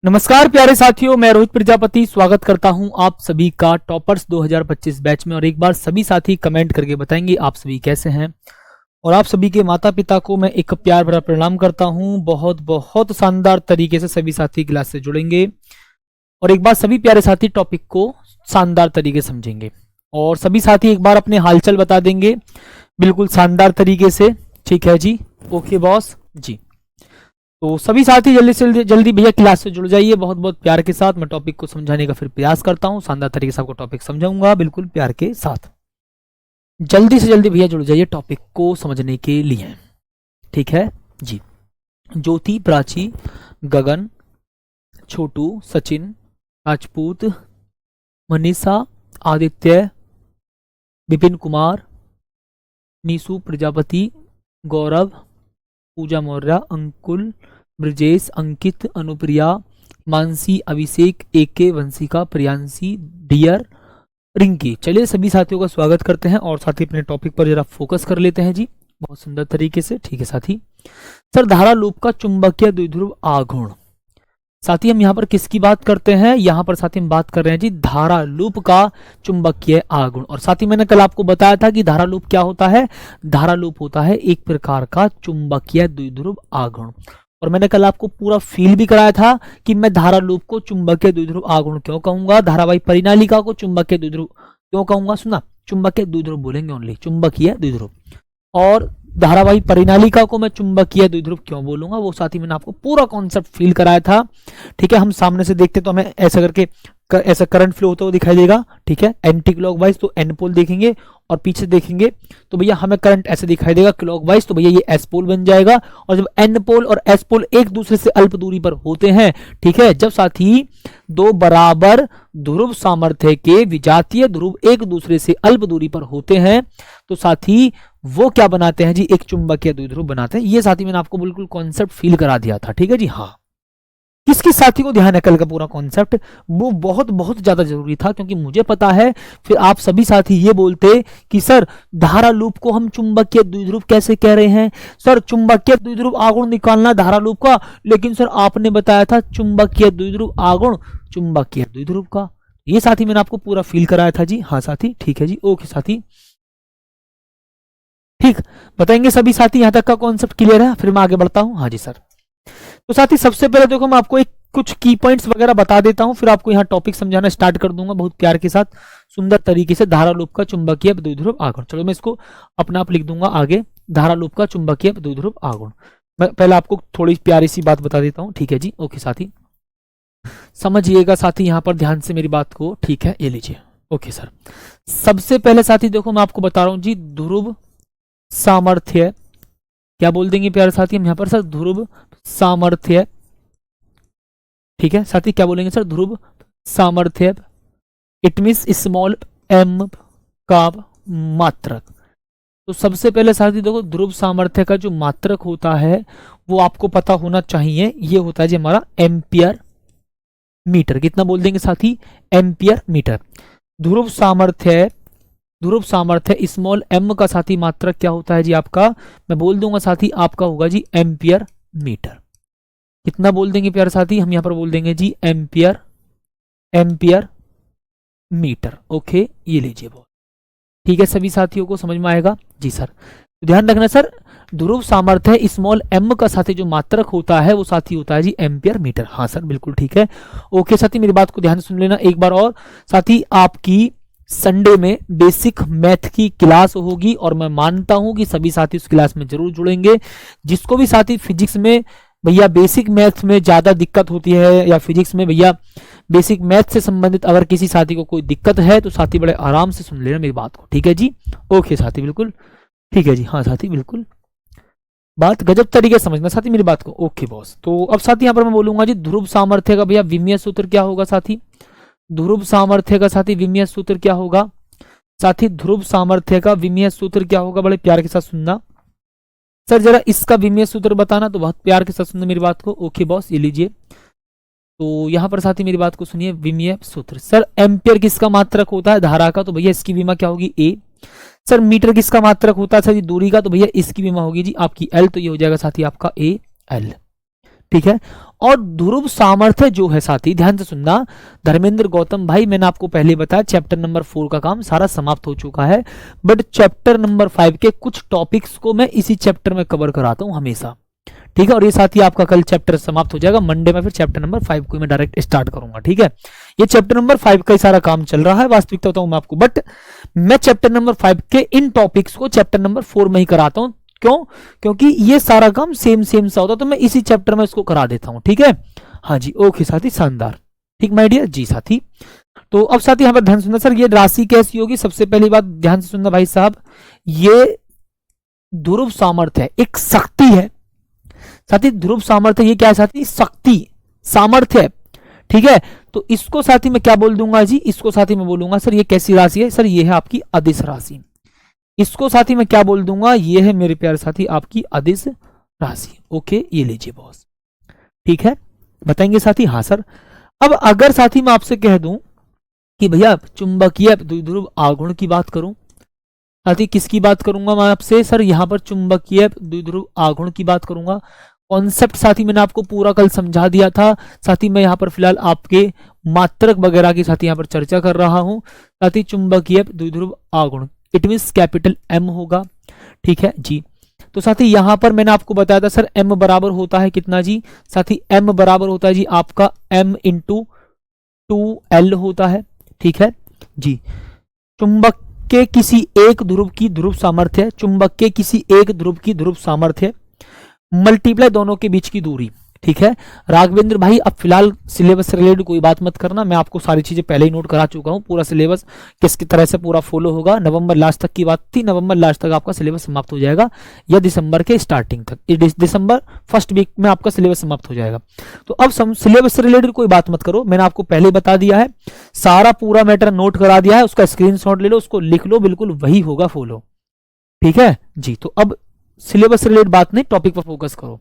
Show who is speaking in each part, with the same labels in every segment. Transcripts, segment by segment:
Speaker 1: नमस्कार प्यारे साथियों, मैं रोहित प्रजापति स्वागत करता हूं आप सभी का टॉपर्स 2025 बैच में। और एक बार सभी साथी कमेंट करके बताएंगे आप सभी कैसे हैं। और आप सभी के माता पिता को मैं एक प्यार भरा प्रणाम करता हूं। बहुत बहुत शानदार तरीके से सभी साथी क्लास से जुड़ेंगे और एक बार सभी प्यारे साथी टॉपिक को शानदार तरीके से समझेंगे और सभी साथी एक बार अपने हालचाल बता देंगे बिल्कुल शानदार तरीके से। ठीक है जी, ओके बॉस जी। तो सभी साथी जल्दी से जल्दी भैया क्लास से जुड़ जाइए बहुत बहुत प्यार के साथ। मैं टॉपिक को समझाने का फिर प्रयास करता हूं, शानदार तरीके से आपको टॉपिक समझाऊंगा बिल्कुल प्यार के साथ। जल्दी से जल्दी भैया जुड़ जाइए टॉपिक को समझने के लिए। ठीक है जी। ज्योति, प्राची, गगन, छोटू, सचिन, राजपूत, मनीषा, आदित्य, विपिन कुमार, नीसू प्रजापति, गौरव, पूजा मौर्य, अंकुल, ब्रजेश, अंकित, अनुप्रिया, मानसी, अभिषेक, एके, वंशिका, प्रियांशी, डियर, रिंकी। चलिए सभी साथियों का स्वागत करते हैं और साथी अपने टॉपिक पर जरा फोकस कर लेते हैं जी बहुत सुंदर तरीके से। ठीक है साथी। सर, धारा लूप का चुंबकीय द्विध्रुव आघूर्ण। साथी हम यहाँ पर किसकी बात करते हैं? यहाँ पर साथी हम बात कर रहे हैं जी धारा लूप का चुंबकीय आघूर्ण। और साथी मैंने कल आपको बताया था कि धारा लूप क्या होता है। धारा लूप होता है एक प्रकार का चुंबकीय द्विध्रुव आघूर्ण। और मैंने कल आपको पूरा फील भी कराया था कि मैं धारा लूप को चुंबकीय द्विध्रुव आघूर्ण क्यों कहूंगा, धारावाही परिनालिका को चुंबकीय द्विध्रुव क्यों कहूंगा। सुना, चुंबकीय द्विध्रुव बोलेंगे ओनली, चुंबकीय द्विध्रुव। और धारावाही परिनालिका को मैं चुंबकीय द्विध्रुव क्यों बोलूंगा वो साथी मैंने आपको पूरा कॉन्सेप्ट फील कराया था। ठीक है, हम सामने से देखते तो हमें ऐसा करके ऐसा करंट फ्लो होता हुआ दिखाई देगा। ठीक है, एंटी क्लॉकवाइज तो एन पोल देखेंगे और पीछे देखेंगे तो भैया हमें करंट ऐसे दिखाई देगा क्लॉकवाइज, तो भैया ये एस पोल बन जाएगा। और जब एन पोल और एस पोल एक दूसरे से अल्प दूरी पर होते हैं, ठीक है, जब साथी दो बराबर ध्रुव सामर्थ्य के विजातीय ध्रुव एक दूसरे से अल्प दूरी पर होते हैं तो साथी वो क्या बनाते हैं जी, एक चुंबकीय द्विध्रुव बनाते हैं। ये साथी मैंने आपको बिल्कुल कॉन्सेप्ट फील करा दिया था। ठीक है जी। हाँ, किस किस साथी को ध्यान है कल का पूरा कॉन्सेप्ट, वो बहुत बहुत ज्यादा जरूरी था क्योंकि मुझे पता है फिर आप सभी साथी ये बोलते कि सर धारा लूप को हम चुंबकीय द्विध्रुव कैसे कह रहे हैं, सर चुंबकीय द्विध्रुव आघूर्ण निकालना धारा लूप का, लेकिन सर आपने बताया था चुंबकीय द्विध्रुव आघूर्ण चुंबकीय द्विध्रुव का। ये साथी मैंने आपको पूरा फील कराया था जी। हाँ साथी, ठीक है जी, ओके साथी, ठीक बताएंगे सभी साथी। यहां तक का कॉन्सेप्ट क्लियर है, फिर मैं आगे बढ़ता हूं। हाँ जी सर। तो साथी सबसे पहले देखो मैं आपको एक कुछ की पॉइंट्स वगैरह बता देता हूं, फिर आपको यहाँ टॉपिक समझाना स्टार्ट कर दूंगा बहुत प्यार के साथ सुंदर तरीके से। धारा लूप का चुंबकीय द्विध्रुव आघूर्ण, चलो मैं इसको अपना आप लिख दूंगा आगे। धारा लूप का चुंबकीय द्विध्रुव आघूर्ण, मैं पहले आपको थोड़ी प्यारी सी बात बता देता हूँ। ठीक है जी, ओके साथी, समझिएगा साथी यहाँ पर ध्यान से मेरी बात को। ठीक है, ये लीजिए। ओके सर, सबसे पहले साथी देखो मैं आपको बता रहा हूँ जी ध्रुव सामर्थ्य, क्या बोल देंगे प्यारे साथी हम यहाँ पर? सर ध्रुव सामर्थ्य। ठीक है साथी, क्या बोलेंगे सर? ध्रुव सामर्थ्य। इट मीन्स स्मॉल एम का मात्रक। तो सबसे पहले साथी देखो ध्रुव सामर्थ्य का जो मात्रक होता है वो आपको पता होना चाहिए, ये होता है जी हमारा एम्पियर मीटर। कितना बोल देंगे साथी? Ampere metre. ध्रुव सामर्थ्य स्मॉल एम का साथी मात्रक क्या होता है जी आपका? मैं बोल दूंगा साथी आपका होगा जी एम्पियर मीटर। कितना बोल देंगे प्यारे साथी? हम यहां पर बोल देंगे जी एम्पियर मीटर। ओके, ये लीजिए बहुत ठीक है, सभी साथियों को समझ में आएगा जी सर। तो ध्यान रखना सर, ध्रुव सामर्थ्य स्मॉल एम का साथी जो मात्रक होता है वो साथी होता है जी एम्पियर मीटर। हाँ सर, बिल्कुल ठीक है। ओके साथी, मेरी बात को ध्यान से सुन लेना एक बार और। साथी आपकी संडे में बेसिक मैथ की क्लास होगी और मैं मानता हूं कि सभी साथी उस क्लास में जरूर जुड़ेंगे। जिसको भी साथी फिजिक्स में भैया बेसिक मैथ में ज्यादा दिक्कत होती है या फिजिक्स में भैया बेसिक मैथ से संबंधित अगर किसी साथी को कोई दिक्कत है तो साथी बड़े आराम से सुन लेना मेरी बात को। ठीक है जी, ओके साथी, बिल्कुल ठीक है जी। हाँ साथी, बिल्कुल बात गजब तरीके से समझना साथी मेरी बात को। Okay boss. तो अब साथी यहाँ पर मैं बोलूंगा जी ध्रुव सामर्थ्य का भैया विमीय सूत्र क्या होगा साथी? ध्रुव सामर्थ्य का साथी विमीय सूत्र क्या होगा साथी? ध्रुव सामर्थ्य का विमीय सूत्र क्या होगा? बड़े प्यार के साथ सुनना सर, जरा इसका विमीय सूत्र बताना। तो बहुत प्यार के साथ सुनना मेरी बात को। ओके बॉस, ये लीजिए। तो यहां पर साथी मेरी बात को सुनिए, विमीय सूत्र। सर एम्पियर किसका मात्रक होता है? धारा का, तो भैया इसकी विमा क्या होगी? ए। सर मीटर किसका मात्रक होता है सर? दूरी का, तो भैया इसकी विमा होगी जी आपकी एल, तो ये हो जाएगा साथी आपका ए एल। ठीक है। और ध्रुव सामर्थ्य जो है साथी, ध्यान से सुनना धर्मेंद्र गौतम भाई, मैंने आपको पहले बताया चैप्टर नंबर 4 का काम सारा समाप्त हो चुका है, बट चैप्टर नंबर 5 के कुछ टॉपिक्स को मैं इसी चैप्टर में कवर कराता हूं हमेशा, ठीक है। और ये साथी आपका कल चैप्टर समाप्त हो जाएगा, मंडे में फिर चैप्टर नंबर 5 को मैं डायरेक्ट स्टार्ट करूंगा, ठीक है। ये चैप्टर नंबर 5 का ही सारा काम चल रहा है, वास्तविकता बताऊं मैं आपको, बट मैं चैप्टर नंबर 5 के इन टॉपिक्स को चैप्टर नंबर 4 में ही कराता हूं। क्यों? क्योंकि ये सारा काम सेम सा होता है, तो मैं इसी चैप्टर में इसको करा देता हूं, ठीक है। हाँ जी, ओके साथी, शानदार, ठीक माय डियर जी साथी। तो अब साथी यहां पर ध्यान सुनना सर, ये राशि कैसी होगी? सबसे पहली बात ध्यान से सुनना भाई साहब, ये ध्रुव सामर्थ्य है, एक शक्ति है साथी। ध्रुव सामर्थ्य ये क्या है साथी? शक्ति, सामर्थ्य है, ठीक है। तो इसको साथी मैं क्या बोल दूंगा जी? इसको साथी मैं बोलूंगा सर ये कैसी राशि है? सर ये है आपकी अदिश राशि। इसको साथी मैं क्या बोल दूंगा? ये है मेरे प्यारे साथी आपकी अदिश राशि। ओके, ये लीजिए बॉस, ठीक है, बताएंगे साथी? हाँ सर। अब अगर साथी मैं आपसे कह दूं कि भैया चुंबकीय द्विध्रुव आघूर्ण की बात करूं साथी, किसकी बात करूंगा मैं आपसे? सर यहां पर चुंबकीय द्विध्रुव आघूर्ण की बात करूंगा। कॉन्सेप्ट साथी मैंने आपको पूरा कल समझा दिया था साथी, मैं यहाँ पर फिलहाल आपके मात्रक वगैरह की साथी यहाँ पर चर्चा कर रहा हूँ साथी। चुंबकीय द्विध्रुव आघूर्ण इट मीन्स कैपिटल M होगा, ठीक है जी। तो साथी यहां पर मैंने आपको बताया था सर M बराबर होता है कितना जी साथी? M बराबर होता है जी आपका M इंटू 2L होता है, ठीक है जी। चुंबक के किसी एक ध्रुव की ध्रुव सामर्थ्य, चुंबक के किसी एक ध्रुव की ध्रुव सामर्थ्य मल्टीप्लाई दोनों के बीच की दूरी, ठीक है। राघवेंद्र भाई अब फिलहाल सिलेबस से रिलेटेड कोई बात मत करना, मैं आपको सारी चीजें पहले ही नोट करा चुका हूं। पूरा सिलेबस किस तरह से पूरा फॉलो होगा, नवंबर लास्ट तक की बात थी, नवंबर लास्ट तक आपका सिलेबस समाप्त हो जाएगा, या दिसंबर के स्टार्टिंग तक, दिसंबर फर्स्ट वीक में आपका सिलेबस समाप्त हो जाएगा। तो अब सिलेबस से रिलेटेड कोई बात मत करो, मैंने आपको पहले बता दिया है, सारा पूरा मैटर नोट करा दिया है, उसका स्क्रीनशॉट ले लो, उसको लिख लो, बिल्कुल वही होगा फॉलो, ठीक है जी। तो अब सिलेबस से रिलेटेड बात नहीं, टॉपिक पर फोकस करो,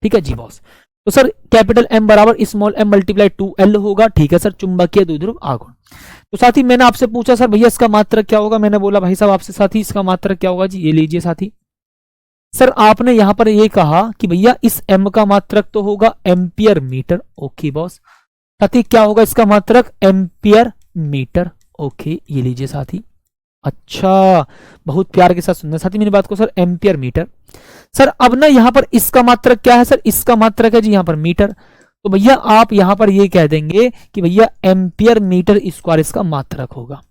Speaker 1: ठीक है जी बॉस। तो सर कैपिटल M बराबर स्मॉल m मल्टीप्लाई 2L होगा, ठीक है सर, चुंबकीय द्विध्रुव आघूर्ण। तो साथी मैंने आपसे पूछा सर भैया इसका मात्रक क्या होगा? मैंने बोला भाई साहब आपसे साथी इसका मात्रक क्या होगा जी? ये लीजिए साथी, सर आपने यहां पर ये कहा कि भैया इस M का मात्रक तो होगा एम्पियर मीटर, ओके बॉस। साथी क्या होगा इसका मात्रक? एम्पियर मीटर, ओके, ये लीजिए साथी। अच्छा, बहुत प्यार के साथ सुनना साथी मेरी बात को सर, एम्पियर मीटर। सर अब ना यहां पर इसका मात्रक क्या है? सर इसका मात्रक है जी यहां पर मीटर, तो भैया आप यहां पर ये कह देंगे कि भैया एम्पियर मीटर स्क्वायर इसका मात्रक होगा।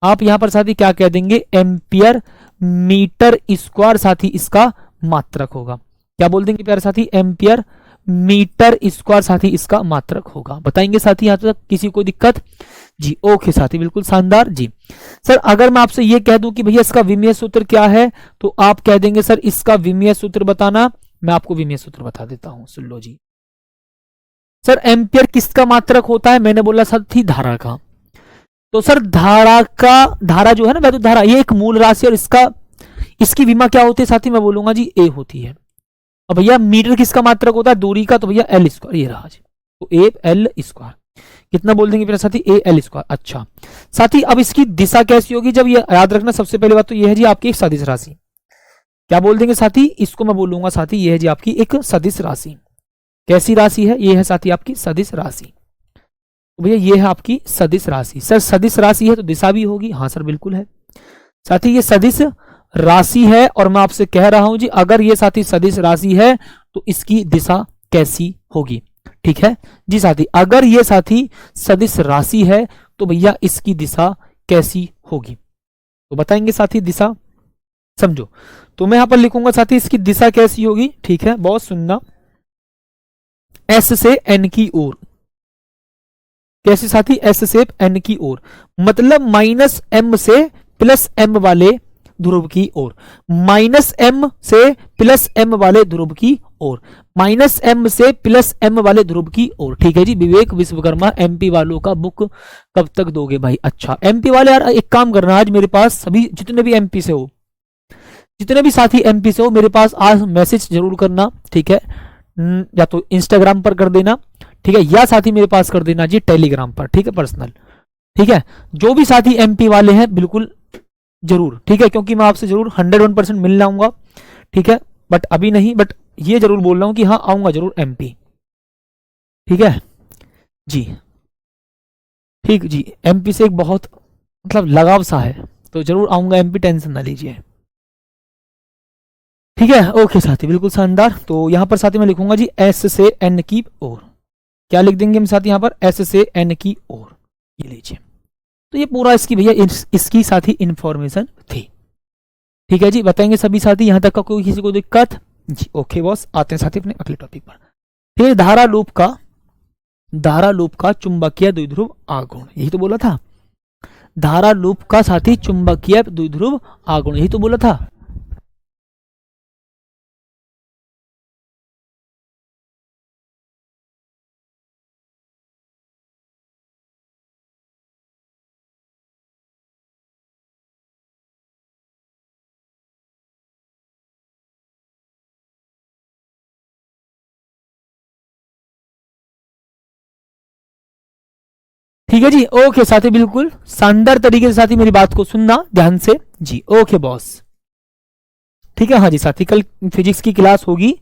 Speaker 1: आप यहां पर साथी क्या कह देंगे? एम्पियर मीटर स्क्वायर साथी इसका मात्रक होगा। क्या बोल देंगे प्यारे साथी? एम्पियर मीटर स्क्वायर साथी इसका मात्रक होगा। बताएंगे साथी यहां तक किसी को दिक्कत जी? ओके साथी, बिल्कुल शानदार जी। सर अगर मैं आपसे ये कह दूं कि भैया इसका विमीय सूत्र क्या है, तो आप कह देंगे सर इसका विमीय सूत्र बताना। मैं आपको विमीय सूत्र बता देता हूं, सुन लो जी। सर एम्पियर किसका मात्रक होता है? मैंने बोला साथी धारा का। तो सर धारा जो है ना वैद्युत धारा, ये एक मूल राशि, और इसकी विमा क्या होती है साथी? मैं बोलूंगा जी A होती है। और भैया मीटर किसका मात्रक होता है? दूरी का, तो भैया L स्क्वायर, ये रहा जी, तो A L स्क्वायर। कितना बोल देंगे मेरा साथी? A L square. अच्छा साथी अब इसकी दिशा कैसी होगी? जब ये याद रखना, सबसे पहली बात तो ये है जी आपकी एक सदिश राशि। क्या बोल देंगे साथी? इसको मैं बोलूंगा साथी ये है जी आपकी एक सदिश राशि। कैसी राशि है? ये है साथी आपकी सदिश राशि। तो भैया ये है आपकी सदिश राशि। सर सदिश राशि है तो दिशा भी होगी? हाँ सर बिल्कुल है साथी, ये सदिश राशि है, और मैं आपसे कह रहा हूं जी अगर ये साथी सदिश राशि है तो इसकी दिशा कैसी होगी? ठीक है जी साथी, अगर ये साथी सदिश राशि है तो भैया इसकी दिशा कैसी होगी? तो बताएंगे साथी दिशा, समझो। तो मैं यहां पर लिखूंगा साथी इसकी दिशा कैसी होगी, ठीक है, बहुत सुनना। एस से एन की ओर, कैसे साथी? एस से एन की ओर, मतलब माइनस एम से प्लस एम वाले ध्रुव की ओर, माइनस एम से प्लस एम वाले ध्रुव की ओर, माइनस एम से प्लस एम वाले ध्रुव की ओर। ठीक है जी। विवेक विश्वकर्मा, एमपी वालों का बुक कब तक दोगे भाई? अच्छा एमपी वाले यार एक काम करना, आज मेरे पास सभी जितने भी एमपी से हो, जितने भी साथी एमपी से हो, मेरे पास आज मैसेज जरूर करना, ठीक है, या तो इंस्टाग्राम पर कर देना, ठीक है, या साथी मेरे पास कर देना जी टेलीग्राम पर, ठीक है, पर्सनल, ठीक है। जो भी साथी एमपी वाले हैं बिल्कुल जरूर, ठीक है, क्योंकि मैं आपसे जरूर 101% मिल आऊंगा, ठीक है, बट अभी नहीं, बट ये जरूर बोल रहा हूं कि हाँ आऊंगा जरूर एमपी। ठीक है जी। ठीक जी, एमपी से एक बहुत मतलब लगाव सा है, तो जरूर आऊंगा एमपी, टेंशन ना लीजिए। ठीक है ओके साथी, बिल्कुल शानदार। तो यहाँ पर साथी मैं लिखूंगा जी एस से एन की ओर। क्या लिख देंगे हम साथी यहाँ पर, एस से एन की ओर, ये लीजिए। तो ये पूरा इसकी भैया इसकी साथी इंफॉर्मेशन थी। ठीक है जी, बताएंगे सभी साथी यहाँ तक का कोई किसी को दिक्कत जी? ओके बॉस, आते हैं साथी अपने अगले टॉपिक पर। फिर धारा लूप का चुंबकीय द्विध्रुव आघूर्ण, यही तो बोला था। धारा लूप का साथी चुंबकीय द्विध्रुव आघूर्ण, यही तो बोला था। ठीक है जी ओके साथी, बिल्कुल शानदार तरीके से साथी मेरी बात को सुनना ध्यान से जी। ओके बॉस, ठीक है हाँ जी साथी, कल फिजिक्स की क्लास होगी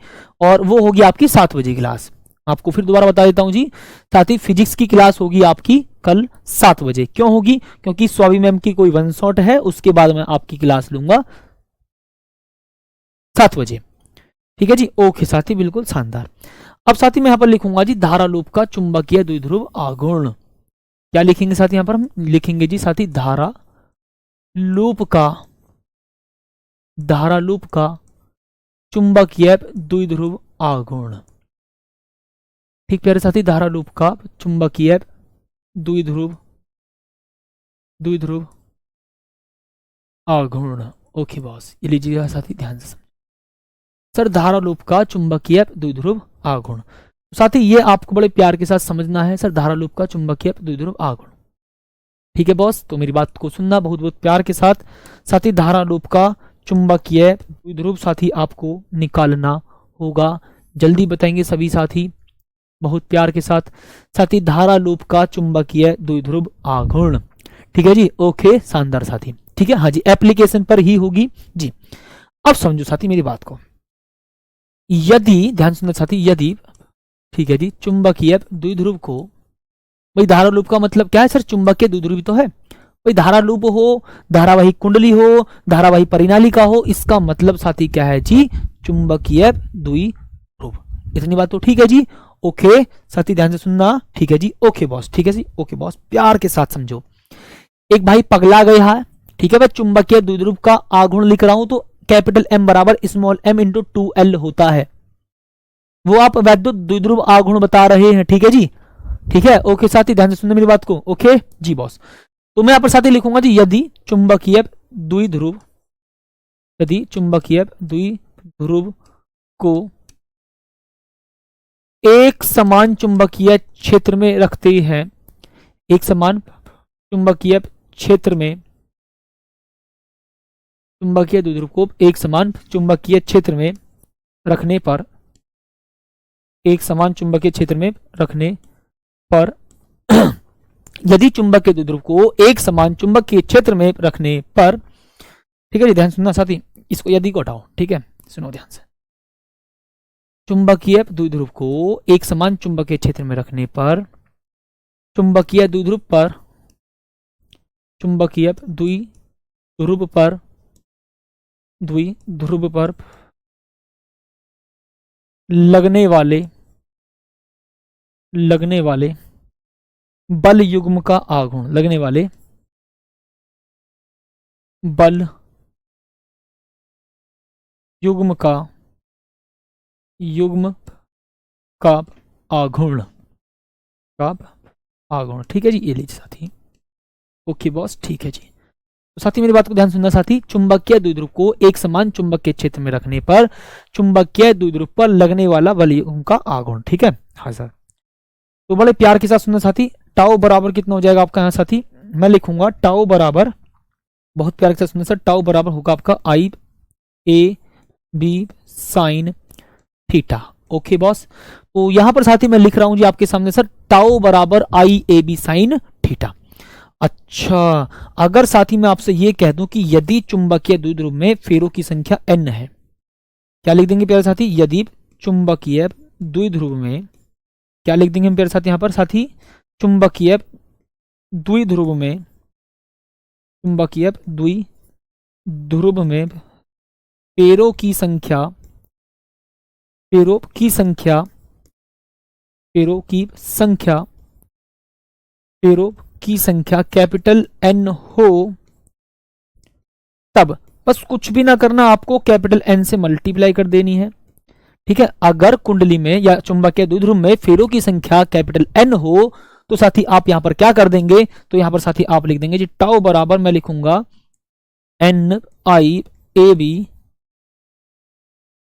Speaker 1: और वो होगी आपकी 7 बजे क्लास। आपको फिर दोबारा बता देता हूं जी साथी, फिजिक्स की क्लास होगी आपकी कल 7 बजे। क्यों होगी? क्योंकि स्वामी मैम की कोई वन शॉट है, उसके बाद मैं आपकी क्लास लूंगा 7 बजे। ठीक है जी ओके साथी, बिल्कुल शानदार। अब साथी मैं यहां पर लिखूंगा जी धारा लूप का चुंबकीय द्विध्रुव आघूर्ण। क्या लिखेंगे साथी? यहां पर हम लिखेंगे जी साथी लूप का धारा लूप का चुंबकीय द्विध्रुव आघूर्ण। ठीक प्यारे साथी, धारा लूप का चुंबकीय द्विध्रुव द्विध्रुव आघूर्ण। ओके बॉस, ये लीजिएगा साथी ध्यान से। सर धारा लूप का चुंबकीय द्विध्रुव आघूर्ण, साथी ये आपको बड़े प्यार के साथ समझना है। सर धारा लूप का चुंबकीय द्विध्रुव आघूर्ण, ठीक है बॉस, तो मेरी बात को सुनना बहुत बहुत प्यार के साथ। साथी धारा लूप का चुंबकीय द्विध्रुव साथी आपको निकालना होगा, जल्दी बताएंगे सभी साथी बहुत प्यार के साथ। साथी धारा लूप का चुंबकीय द्विध्रुव आघूर्ण, ठीक है जी ओके शानदार साथी। ठीक है हाँ जी, एप्लीकेशन पर ही होगी जी। अब समझो साथी मेरी बात को, यदि ध्यान सुनना साथी, यदि ठीक है जी चुंबकीय द्विध्रुव को, भाई धारा लूप का मतलब क्या है सर? चुंबकीय द्विध्रुव तो है भाई, धारा लूप हो, धारावाही कुंडली हो, धारावाही परिनालिका हो, इसका मतलब साथी क्या है जी? चुंबकीय द्विध्रुव। इतनी बात तो ठीक है जी ओके साथी, ध्यान से सुनना ठीक है जी। ओके बॉस, ठीक है जी ओके बॉस, प्यार के साथ समझो। एक भाई पगला गया है, ठीक है भाई, चुंबकीय द्विध्रुव का आघूर्ण लिख रहा हूं तो कैपिटल एम बराबर स्मॉल एम इंटू 2L होता है, वो आप वैद्युत द्विध्रुव आघूर्ण बता रहे हैं। ठीक है जी, ठीक है ओके साथी, ध्यान से सुनना मेरी बात को। ओके जी बॉस, तो मैं यहां पर साथी लिखूंगा जी यदि चुंबकीय द्विध्रुव, यदि चुंबकीय द्विध्रुव को एक समान चुंबकीय क्षेत्र में रखते हैं, एक समान चुंबकीय क्षेत्र में, चुंबकीय द्विध्रुव को एक समान चुंबकीय क्षेत्र में रखने पर, एक समान चुंबकीय क्षेत्र में रखने पर यदि चुंबकीय द्विध्रुव को एक समान चुंबकीय क्षेत्र में रखने पर, ठीक है जी ध्यान सुनना साथी, इसको यदि को हटाओ, ठीक है सुनो ध्यान से। चुंबकीय द्विध्रुव को एक समान चुंबकीय क्षेत्र में रखने पर, चुंबकीय द्विध्रुव पर, चुंबकीय द्विध्रुव पर, द्विध्रुव पर लगने वाले बल युग्म का आघूर्ण, लगने वाले बल युग्म का आघूर्ण, ठीक है जी, ये लीजिए साथी। ओके बॉस, ठीक है जी। तो साथी मेरी बात को ध्यान सुनना साथी, चुंबकीय द्विध्रुव को एक समान चुंबकीय क्षेत्र में रखने पर चुंबकीय द्विध्रुव पर लगने वाला बल युग्म का आघूर्ण, ठीक है हाँ सर। तो बड़े प्यार के साथ सुनना साथी, टाउ बराबर कितना हो जाएगा आपका यहाँ साथी? मैं लिखूंगा टाउ बराबर, बहुत प्यार के साथ सुनना सर, टाउ बराबर होगा आपका I/A/B sine theta. Okay boss, तो यहां पर साथी मैं लिख रहा हूं जी आपके सामने सर, टाउ बराबर I/A/B साइन थीटा। अच्छा, अगर साथी मैं आपसे ये कह दूं कि यदि चुंबकीय द्विध्रुव में फेरों की संख्या n है, क्या लिख देंगे प्यारे साथी? यदि चुंबकीय द्विध्रुव में क्या लिख देंगे हम प्यारे साथी यहाँ पर साथी, चुंबकीय द्विध्रुव में, चुंबकीय द्विध्रुव में पेड़ों की संख्या, पेड़ों की संख्या, पेड़ों की संख्या, पेड़ों की संख्या कैपिटल एन हो, तब बस कुछ भी ना करना, आपको कैपिटल एन से मल्टीप्लाई कर देनी है। ठीक है, अगर कुंडली में या चुंबकीय द्विध्रुव में फेरों की संख्या कैपिटल एन हो तो साथी आप यहां पर क्या कर देंगे, तो यहां पर साथी आप लिख देंगे जी टाउ बराबर मैं लिखूंगा N I A B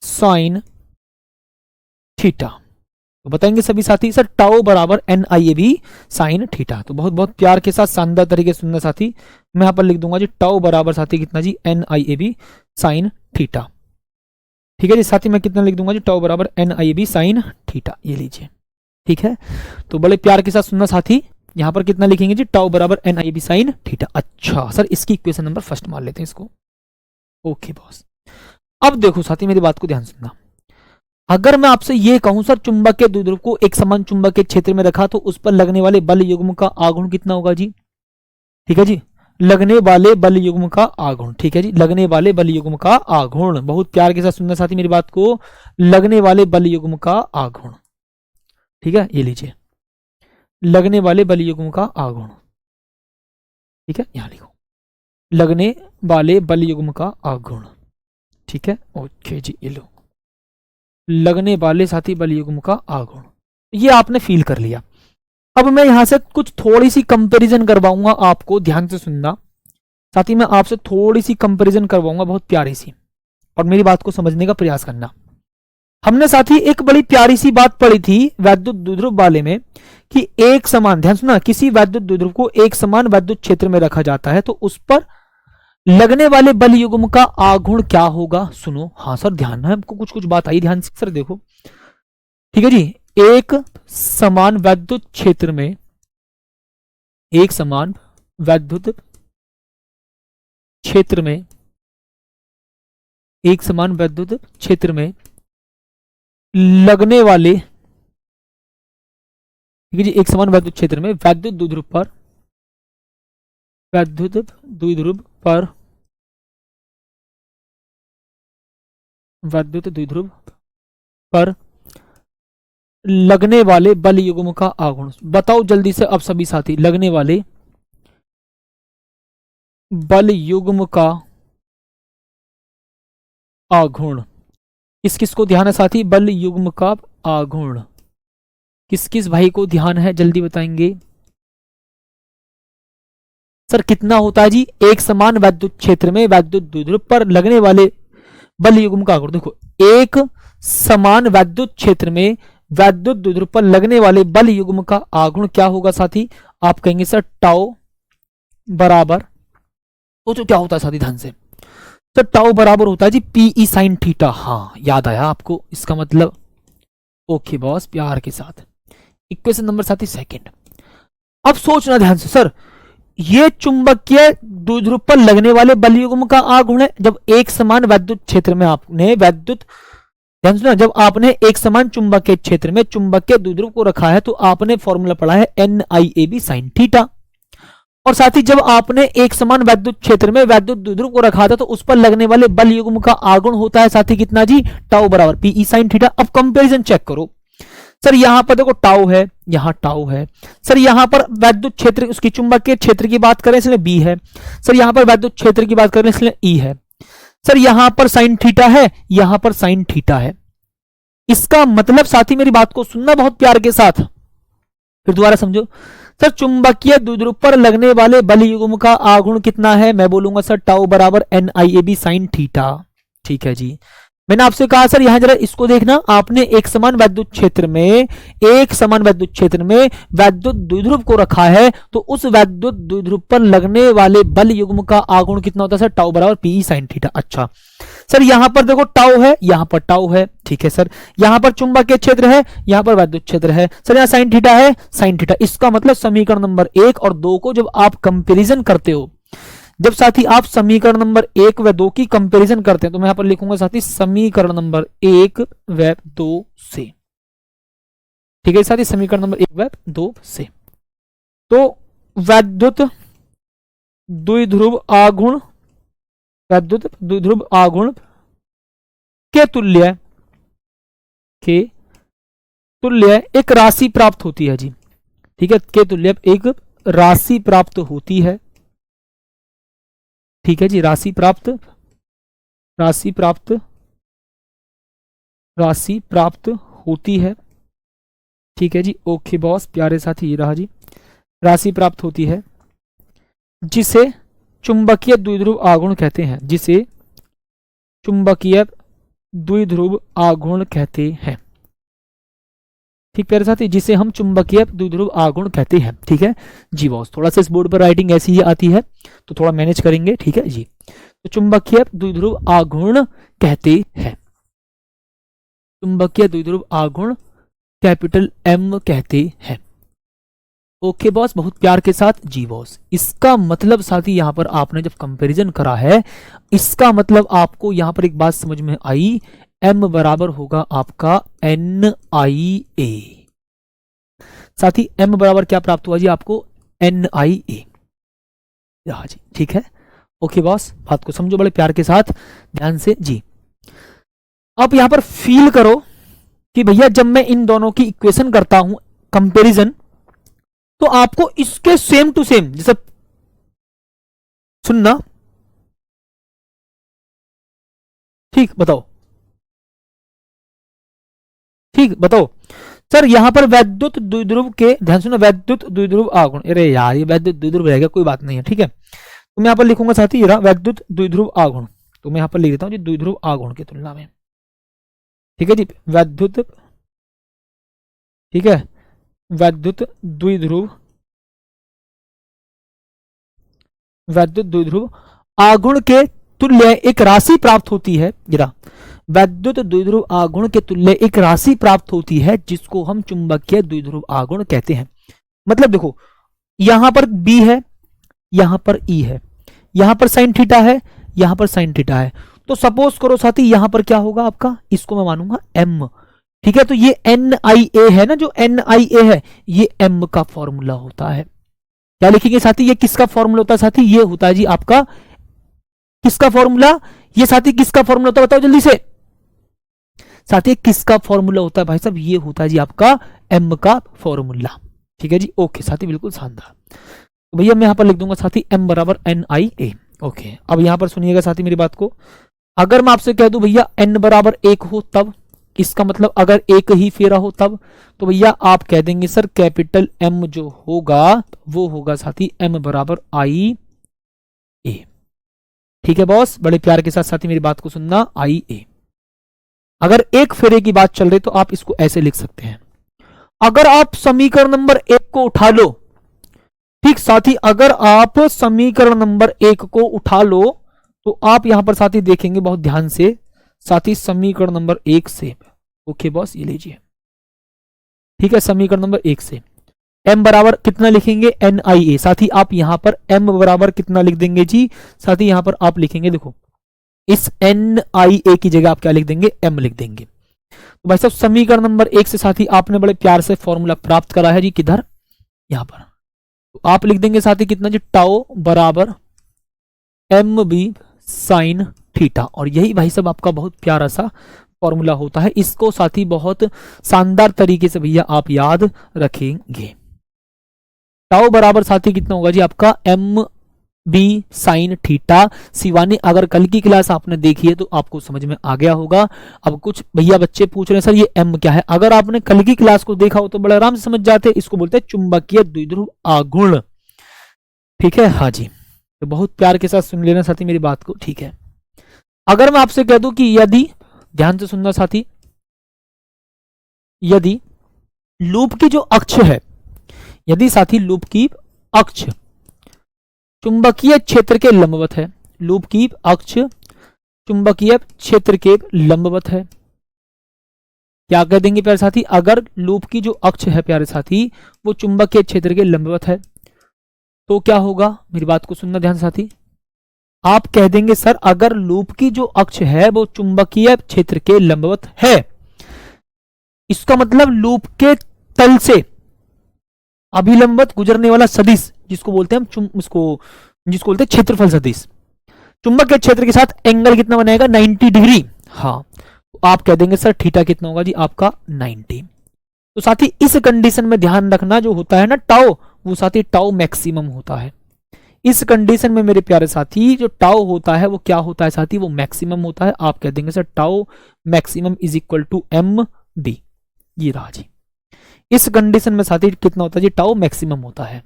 Speaker 1: sine theta. तो बताएंगे सभी साथी सर टाउ बराबर N I A B sine theta. तो बहुत बहुत प्यार के साथ शानदार तरीके से सुनना साथी, मैं यहां पर लिख दूंगा जी टाउ बराबर साथी कितना जी N I A B sine theta. ठीक है जी साथी, मैं कितना लिख दूंगा जी टाउ बराबर N I A B sine theta, ये लीजिए। ठीक है, तो बड़े प्यार के साथ सुनना साथी, यहां पर कितना लिखेंगे जी टाउ बराबर N I A B sine theta. अच्छा सर, इसकी इक्वेशन नंबर फर्स्ट मान लेते हैं इसको। ओके बॉस, अब देखो साथी मेरी बात को ध्यान सुनना, अगर मैं आपसे ये कहूं सर चुंबकीय द्विध्रुव को एक समान चुंबकीय क्षेत्र में रखा तो उस पर लगने वाले बल युग्म का आघूर्ण कितना होगा जी। ठीक है जी, लगने वाले बल युग्म का आघूर्ण। ठीक है जी, लगने वाले बल युग्म का आघूर्ण, बहुत प्यार के साथ सुनना साथी मेरी बात को, लगने वाले बल युग्म का आघूर्ण। ठीक है, ये लीजिए लगने वाले बल युग्म का आघूर्ण। ठीक है, यहां लिखो लगने वाले बल युग्म का आघूर्ण। ठीक है, ओके जी, ये लो लगने वाले साथी बल युग्म का आघूर्ण, ये आपने फील कर लिया। अब मैं यहां से कुछ थोड़ी सी कंपैरिजन करवाऊंगा आपको, ध्यान से सुनना साथी, मैं आपसे थोड़ी सी कंपैरिजन करवाऊंगा बहुत प्यारी सी, और मेरी बात को समझने का प्रयास करना। हमने साथी एक बड़ी प्यारी सी बात पढ़ी थी वैद्युत द्विध्रुव वाले में कि एक समान, ध्यान सुना, किसी वैद्युत द्विध्रुव को एक समान वैद्युत क्षेत्र में रखा जाता है तो उस पर लगने वाले बल युग्म का आघूर्ण क्या होगा। सुनो, हाँ सर ध्यान है, हमको कुछ कुछ बात आई, ध्यान से सर देखो। ठीक है जी, एक समान वैद्युत क्षेत्र में, एक समान वैद्युत क्षेत्र में, एक समान वैद्युत क्षेत्र में लगने वाले, ठीक है जी, एक समान वैद्युत क्षेत्र में वैद्युत द्विध्रुव पर, वैद्युत द्विध्रुव पर, वैद्युत द्विध्रुव पर लगने वाले बल युग्म का आघूर्ण। बताओ जल्दी से अब सभी साथी, लगने वाले बल युग्म का आघूर्ण, किस किस को ध्यान है साथी, बल युग्म का आघूर्ण किस किस भाई को ध्यान है, जल्दी बताएंगे सर कितना होता है जी। एक समान वैद्युत क्षेत्र में वैद्युत द्विध्रुव पर लगने वाले बल युग्म का आघूर्ण, देखो एक समान वैद्युत क्षेत्र में वैद्युत द्विध्रुव पर लगने वाले बल युग्म का आघूर्ण क्या होगा साथी, आप कहेंगे सर टाउ बराबर, तो क्या होता है साथी ध्यान से, तो टाउ बराबर होता है जी पीई साइन थीटा। हाँ याद आया आपको, इसका मतलब ओके बॉस, प्यार के साथ। इक्वेशन नंबर साथी सेकंड, अब सोचना ध्यान से, सर ये चुंबकीय द्विध्रुव पर लगने वाले बल युग्म का आघूर्ण है। जब एक समान वैद्युत क्षेत्र में आपने वैद्युत, ध्यान सुना, जब आपने एक समान चुंबकीय क्षेत्र में चुंबकीय द्विध्रुव को रखा है तो आपने फॉर्मूला पढ़ा है N I A B sine theta, और साथ ही जब आपने एक समान वैद्युत क्षेत्र में वैद्युत द्विध्रुव को रखा था तो उस पर लगने वाले बल युग्म का आघूर्ण होता है साथी कितना जी, टाउ बराबर पीई साइन थीटा। अब कंपैरिजन चेक करो सर, यहां पर देखो टाउ है, यहां टाउ है सर, यहां पर वैद्युत क्षेत्र उसकी चुंबकीय क्षेत्र की बात करें इसलिए बी है सर, यहां पर वैद्युत क्षेत्र की बात करें इसलिए ई है सर, यहां पर साइन थीटा है, यहां पर साइन थीटा है। इसका मतलब साथी मेरी बात को सुनना बहुत प्यार के साथ, फिर दोबारा समझो सर, चुंबकीय द्विध्रुव पर लगने वाले बल युग्म का आघूर्ण कितना है, मैं बोलूंगा सर टाउ बराबर N I A B sine theta. ठीक है जी, मैंने आपसे कहा सर यहां जरा इसको देखना, आपने एक समान वैद्युत क्षेत्र में, एक समान वैद्युत क्षेत्र में वैद्युत द्विध्रुव को रखा है तो उस वैद्युत द्विध्रुव पर लगने वाले बल युग्म का आघूर्ण कितना होता है सर, टाउ बराबर पीई साइन थीटा। अच्छा सर, यहां पर देखो टाउ है, यहां पर टाउ है, ठीक है सर, यहां पर चुंबकीय क्षेत्र है, यहां पर वैद्युत क्षेत्र है सर, यहां साइन थीटा है, साइन थीटा। इसका मतलब समीकरण नंबर 1 और 2 को जब आप कंपेरिजन करते हो, जब साथी आप समीकरण नंबर 1 व 2 की कंपैरिजन करते हैं तो मैं यहां पर लिखूंगा साथी समीकरण नंबर 1 व 2 से, ठीक है साथी, समीकरण नंबर 1 व 2 से। तो वैद्युत द्विध्रुव आघूर्ण, वैद्युत द्विध्रुव आघूर्ण के तुल्य एक राशि प्राप्त होती है जी। ठीक है, के तुल्य एक राशि प्राप्त होती है। ठीक है जी, राशि प्राप्त होती है। ठीक है जी, ओके बॉस, प्यारे साथी ये रहा जी, राशि प्राप्त होती है जिसे चुंबकीय द्विध्रुव आघूर्ण कहते हैं, जिसे चुंबकीय द्विध्रुव आघूर्ण कहते हैं। ठीक प्यारे साथी, जिसे हम चुंबकीय द्विध्रुव आघूर्ण कहते हैं। ठीक है जी बॉस, थोड़ा सा इस बोर्ड पर राइटिंग ऐसी ही आती है तो थोड़ा मैनेज करेंगे। ठीक है जी, तो चुंबकीय द्विध्रुव आघूर्ण कहते हैं, चुंबकीय द्विध्रुव आघूर्ण कैपिटल एम कहते हैं। ओके बॉस, बहुत प्यार के साथ जी बॉस। इसका मतलब साथी यहां पर आपने जब कंपैरिजन करा है, इसका मतलब आपको यहां पर एक बात समझ में आई, m बराबर होगा आपका NiA। साथी m बराबर क्या प्राप्त हुआ जी आपको, NiA। हाँ जी, ठीक है, ओके बॉस, बात को समझो बड़े प्यार के साथ, ध्यान से जी। अब यहां पर फील करो कि भैया जब मैं इन दोनों की इक्वेशन करता हूं कंपैरिजन, तो आपको इसके सेम टू सेम, जैसे सुनना, ठीक बताओ, ठीक बताओ सर। यहां पर वैद्युत द्विध्रुव के, ध्यान सुनो, वैद्युत द्विध्रुव आघूर्ण, अरे यार ये वैद्युत द्विध्रुव रहेगा, कोई बात नहीं है। ठीक है, तो मैं यहां पर लिखूंगा साथी ये रहा वैद्युत द्विध्रुव आघूर्ण, तो मैं यहां पर लिख देता हूं जी द्विध्रुव आघूर्ण की तुलना में। ठीक है जी, वैद्युत, ठीक है, वैद्युत द्विध्रुव आघूर्ण के तुल्य एक राशि प्राप्त होती है। गिरा, वैद्युत द्विध्रुव आघूर्ण के तुल्य एक राशि प्राप्त होती है जिसको हम चुंबकीय द्विध्रुव आघूर्ण कहते हैं। मतलब देखो, यहां पर B है, यहां पर E है, यहां पर साइन थीटा है, यहां पर साइन थीटा है, तो सपोज करो साथी यहां पर क्या होगा आपका, इसको मैं मानूंगा M। ठीक है, तो ये NiA है ना, जो NiA है ये M का फॉर्मूला होता है। क्या लिखेंगे साथी, ये किसका फॉर्मूला होता है साथी, ये होता है जी आपका, किसका फॉर्मूला, ये साथी किसका फॉर्मूला होता है बताओ जल्दी से साथी, किसका फॉर्मूला होता है भाई साहब, ये होता है जी आपका M का फॉर्मूला। ठीक है जी, ओके साथी, बिल्कुल शानदार। तो भैया मैं यहां पर लिख दूंगा साथी M बराबर NiA। ओके, अब यहां पर सुनिएगा साथी मेरी बात को, अगर मैं आपसे कह दूं भैया n बराबर 1 हो तब, इसका मतलब अगर एक ही फेरा हो तब, तो भैया आप कह देंगे सर कैपिटल M जो होगा वो होगा साथी M बराबर IA। ठीक है बॉस, बड़े प्यार के साथ साथी मेरी बात को सुनना, IA। अगर एक फेरे की बात चल रही तो आप इसको ऐसे लिख सकते हैं। अगर आप समीकरण नंबर 1 को उठा लो, ठीक साथी, अगर आप समीकरण नंबर 1 को उठा लो तो आप यहां पर साथी देखेंगे बहुत ध्यान से साथी, समीकरण नंबर 1 से, ओके बॉस ये लीजिए। ठीक है, समीकरण नंबर 1 से m बराबर कितना लिखेंगे, NiA। साथी आप यहां पर m बराबर कितना लिख देंगे जी साथी, यहां पर आप लिखेंगे, देखो इस NiA की जगह आप क्या लिख देंगे, m लिख देंगे। तो भाई साहब समीकरण नंबर 1 से साथी आपने बड़े प्यार से फॉर्मूला प्राप्त करा है जी, किधर, यहां पर। तो आप लिख देंगे साथी कितना जी, टाउ बराबर MB साइन थीटा, और यही भाई साहब आपका बहुत प्यारा सा फॉर्मूला होता है। इसको साथी बहुत शानदार तरीके से भैया आप याद रखेंगे। टाउ बराबर साथी कितना होगा जी आपका MB साइन थीटा। शिवानी अगर कल की क्लास आपने देखी है तो आपको समझ में आ गया होगा। अब कुछ भैया बच्चे पूछ रहे हैं सर ये M क्या है, अगर आपने कल की क्लास को देखा हो तो बड़े आराम से समझ जाते, इसको बोलते हैं चुंबकीय द्विध्रुव आघूर्ण। ठीक है, हाँ जी, तो बहुत प्यार के साथ सुन लेना साथी मेरी बात को। ठीक है, अगर मैं आपसे कह दूं कि यदि, ध्यान से सुनना साथी, यदि लूप की जो अक्ष है, यदि साथी लूप की अक्ष चुंबकीय क्षेत्र के लंबवत है, लूप की अक्ष चुंबकीय क्षेत्र के लंबवत है, क्या कह देंगे प्यारे साथी, अगर लूप की जो अक्ष है प्यारे साथी वो चुंबकीय क्षेत्र के लंबवत है तो क्या होगा, मेरी बात को सुनना ध्यान साथी, आप कह देंगे सर अगर लूप की जो अक्ष है वो चुंबकीय क्षेत्र के लंबवत है, इसका मतलब लूप के तल से अभिलंबत गुजरने वाला सदिश, जिसको बोलते हैं हम जिसको बोलते हैं क्षेत्रफल सदिश, चुंबक के क्षेत्र के साथ एंगल कितना बनाएगा 90 डिग्री। हाँ, तो आप कह देंगे सर थीटा कितना होगा जी आपका 90। तो साथी इस कंडीशन में ध्यान रखना, जो होता है ना टाउ, वो साथी टाउ मैक्सिमम होता है। इस कंडीशन में मेरे प्यारे साथी जो टाउ होता है वो क्या होता है साथी, वो मैक्सिमम होता है। आप कह देंगे sir tau maximum is equal to M B, ये रहा जी। इस कंडीशन में साथी कितना होता है जी, टाउ मैक्सिमम होता है।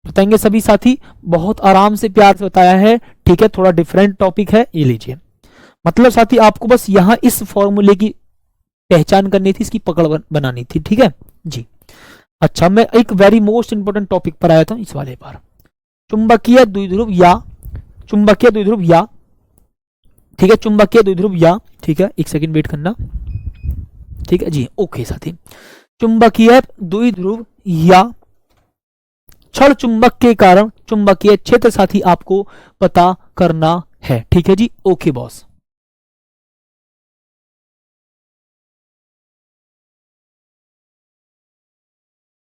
Speaker 1: बताएंगे सभी साथी, बहुत आराम से प्यार से बताया है, ठीक है, थोड़ा डिफरेंट टॉपिक है, ये लीजिए। मतलब साथी आपको बस यहां इस फॉर्मूले की पहचान करनी थी, इसकी पकड़ बनानी थी, ठीक है जी। अच्छा, मैं एक वेरी मोस्ट इंपोर्टेंट टॉपिक पर आया था इस वाले पर, चुंबकीय द्विध्रुव या ठीक है, चुंबकीय द्विध्रुव या, ठीक है, एक सेकंड वेट करना, ठीक है जी, ओके साथी। चुंबकीय द्विध्रुव या क्षण चुंबक के कारण चुंबकीय क्षेत्र साथी आपको पता करना है, ठीक है जी, ओके बॉस।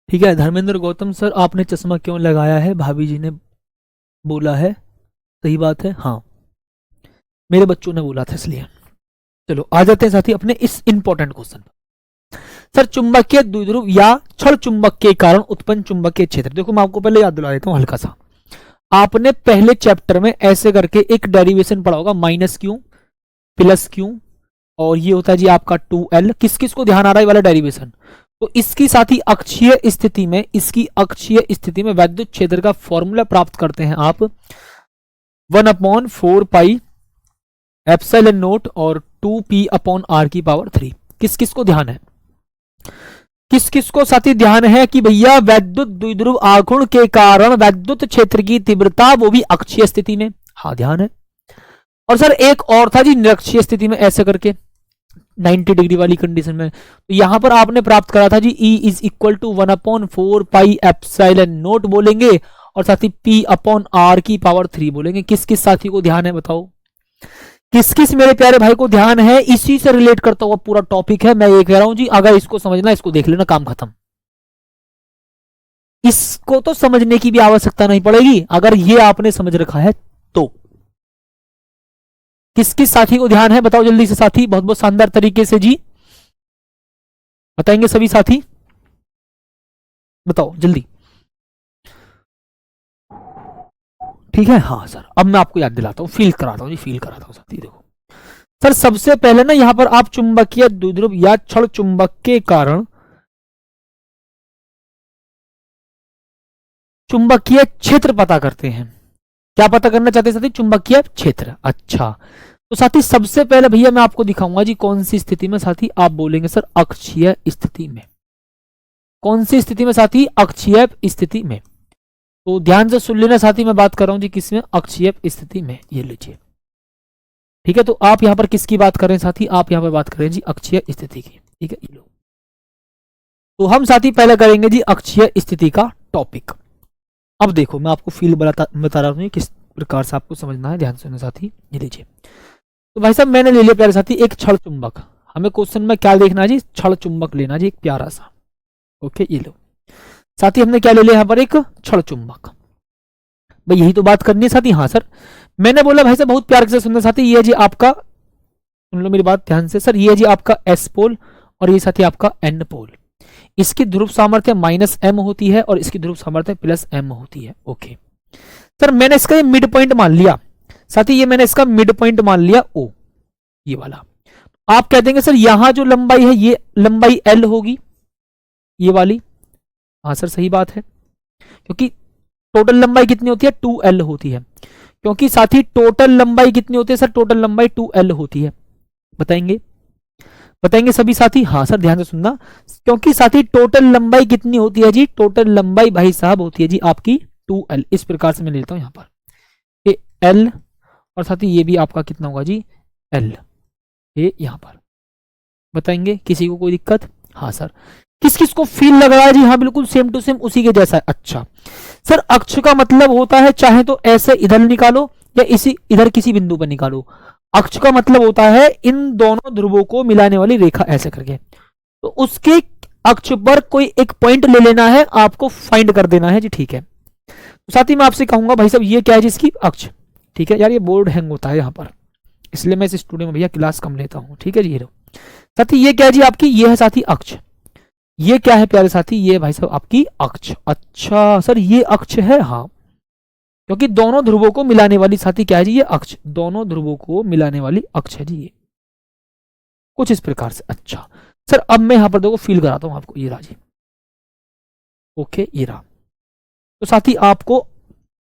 Speaker 1: ठीक है, धर्मेंद्र गौतम सर आपने चश्मा क्यों लगाया है, भाभी जी ने बोला है, सही बात है, हाँ मेरे बच्चों ने बोला था इसलिए। चलो आ जाते हैं साथी अपने इस इंपॉर्टेंट क्वेश्चन पर। सर चुंबकीय द्विध्रुव या क्षण चुंबक के कारण उत्पन्न चुंबकीय क्षेत्र, देखो मैं आपको पहले याद दिला देता हूं हल्का सा। आपने पहले चैप्टर में ऐसे करके एक डेरिवेशन पढ़ा होगा, माइनस क्यू प्लस क्यू, और ये होता है जी आपका 2L। किस किस को ध्यान आ रहा है वाला डेरिवेशन, तो इसकी साथ ही अक्षीय स्थिति में वैद्युत क्षेत्र का फॉर्मूला प्राप्त करते हैं आप 1/4 पाई एप्सिलॉन नॉट और 2p/r की पावर 3। किस किस को ध्यान है, किस किस को साथी ध्यान है कि भैया वैद्युत द्विध्रुव आघूर्ण के कारण वैद्युत क्षेत्र की तीव्रता वो भी अक्षीय स्थिति में, हाँ ध्यान है। और सर एक और था जी निरक्षीय स्थिति में, ऐसे करके 90 डिग्री वाली कंडीशन में। तो यहां पर आपने प्राप्त करा था जी E is equal to 1/4 pi epsilon nought बोलेंगे और साथ ही p/r की पावर 3 बोलेंगे। किस किस साथी को ध्यान है बताओ, किस किस मेरे प्यारे भाई को ध्यान है, इसी से रिलेट करता हुआ पूरा टॉपिक है। मैं ये कह रहा हूं जी अगर इसको समझना, इसको देख लेना, काम खत्म। इसको तो समझने की भी आवश्यकता नहीं पड़ेगी अगर ये आपने समझ रखा है तो। किस किस साथी को ध्यान है बताओ जल्दी से साथी, बहुत बहुत शानदार तरीके से जी बताएंगे सभी साथी, बताओ जल्दी। ठीक है, हाँ सर अब मैं आपको याद दिलाता हूं, फील कराता हूं जी, फील कराता हूं साथी। देखो सर सबसे पहले ना यहां पर आप चुंबकीय द्विध्रुव या क्षण चुंबक के कारण चुंबकीय क्षेत्र पता करते हैं। क्या पता करना चाहते हैं साथी, चुंबकीय क्षेत्र। अच्छा तो साथी सबसे पहले भैया मैं आपको दिखाऊंगा जी कौन सी स्थिति में साथी, आप बोलेंगे सर अक्षीय स्थिति में। कौन सी स्थिति में साथी, अक्षीय स्थिति में। तो ध्यान से सुन लेना साथी, मैं बात कर रहा हूं जी किसमें, अक्षीय स्थिति में। ये लीजिए ठीक है, तो आप यहां पर किसकी बात कर रहे हैं साथी, आप यहां पर बात कर रहे हैं जी अक्षीय स्थिति की। ठीक है, ये लो तो हम साथी पहले करेंगे जी अक्षीय स्थिति का टॉपिक। अब देखो मैं आपको फील बता रहा हूं किस प्रकार से आपको समझना है, ध्यान सुनना साथी। ये लीजिए तो भाई साहब मैंने ले लिया प्यारे साथी एक क्षण चुंबक। हमें क्वेश्चन में क्या देखना है जी, क्षण चुंबक लेना जी, एक प्यारा सा। ओके ये लो साथी, हमने क्या ले लिया यहां पर, एक क्षण चुंबक। भाई यही तो बात करनी है साथी। हाँ सर मैंने बोला भाई साहब बहुत प्यार से सुनना साथी, ये है जी आपका, सुन लो मेरी बात ध्यान से सर, ये है जी आपका S पोल और ये साथी आपका N पोल। इसकी ध्रुव सामर्थ्य -m होती है और इसकी ध्रुव सामर्थ्य +m होती है। ओके सर मैंने इसका ये मिड पॉइंट मान लिया साथी, ये मैंने इसका मिड पॉइंट मान लिया O, ये वाला। आप कह देंगे सर यहां जो लंबाई है ये लंबाई L होगी, ये वाली। हाँ सर सही बात है, क्योंकि टोटल लंबाई कितनी होती है, 2L होती है। क्योंकि साथी टोटल लंबाई कितनी होती है सर, टोटल लंबाई 2L होती है। बताएंगे बताएंगे सभी साथी, हाँ सर ध्यान से सुनना, क्योंकि साथी टोटल लंबाई कितनी होती है जी, टोटल लंबाई भाई साहब होती है जी आपकी 2L। इस प्रकार से मैं लेता हूं यहां पर ये L और साथी ये भी आपका कितना होगा जी L, ये यहां पर। बताएंगे किसी को कोई दिक्कत, हाँ सर किस किस को फील लग रहा है जी, हाँ बिल्कुल सेम टू सेम उसी के जैसा है। अच्छा सर अक्ष का मतलब होता है चाहे तो ऐसे इधर निकालो या इसी इधर किसी बिंदु पर निकालो, अक्ष का मतलब होता है इन दोनों ध्रुवों को मिलाने वाली रेखा ऐसे करके। तो उसके अक्ष पर कोई एक पॉइंट ले लेना है, आपको फाइंड कर देना है जी। ठीक है, तो साथ ही मैं आपसे कहूंगा भाई साहब ये क्या है जिसकी अक्ष। ठीक है यार, ये बोर्ड हैंग होता है यहाँ पर, इसलिए मैं इस स्टूडियो में भैया क्लास कम लेता हूँ। ठीक है जी, ये साथी ये क्या है जी आपकी, ये है साथी अक्ष। ये क्या है प्यारे साथी, ये भाई साहब आपकी अक्ष। अच्छा सर ये अक्ष है, हाँ, क्योंकि दोनों ध्रुवों को मिलाने वाली साथी क्या है जी, ये अक्ष, दोनों ध्रुवों को मिलाने वाली अक्ष है जी ये, कुछ इस प्रकार से। अच्छा सर अब मैं यहां पर देखो फील कराता हूं आपको, ये रहा जी। ओके ये रहा। तो साथी आपको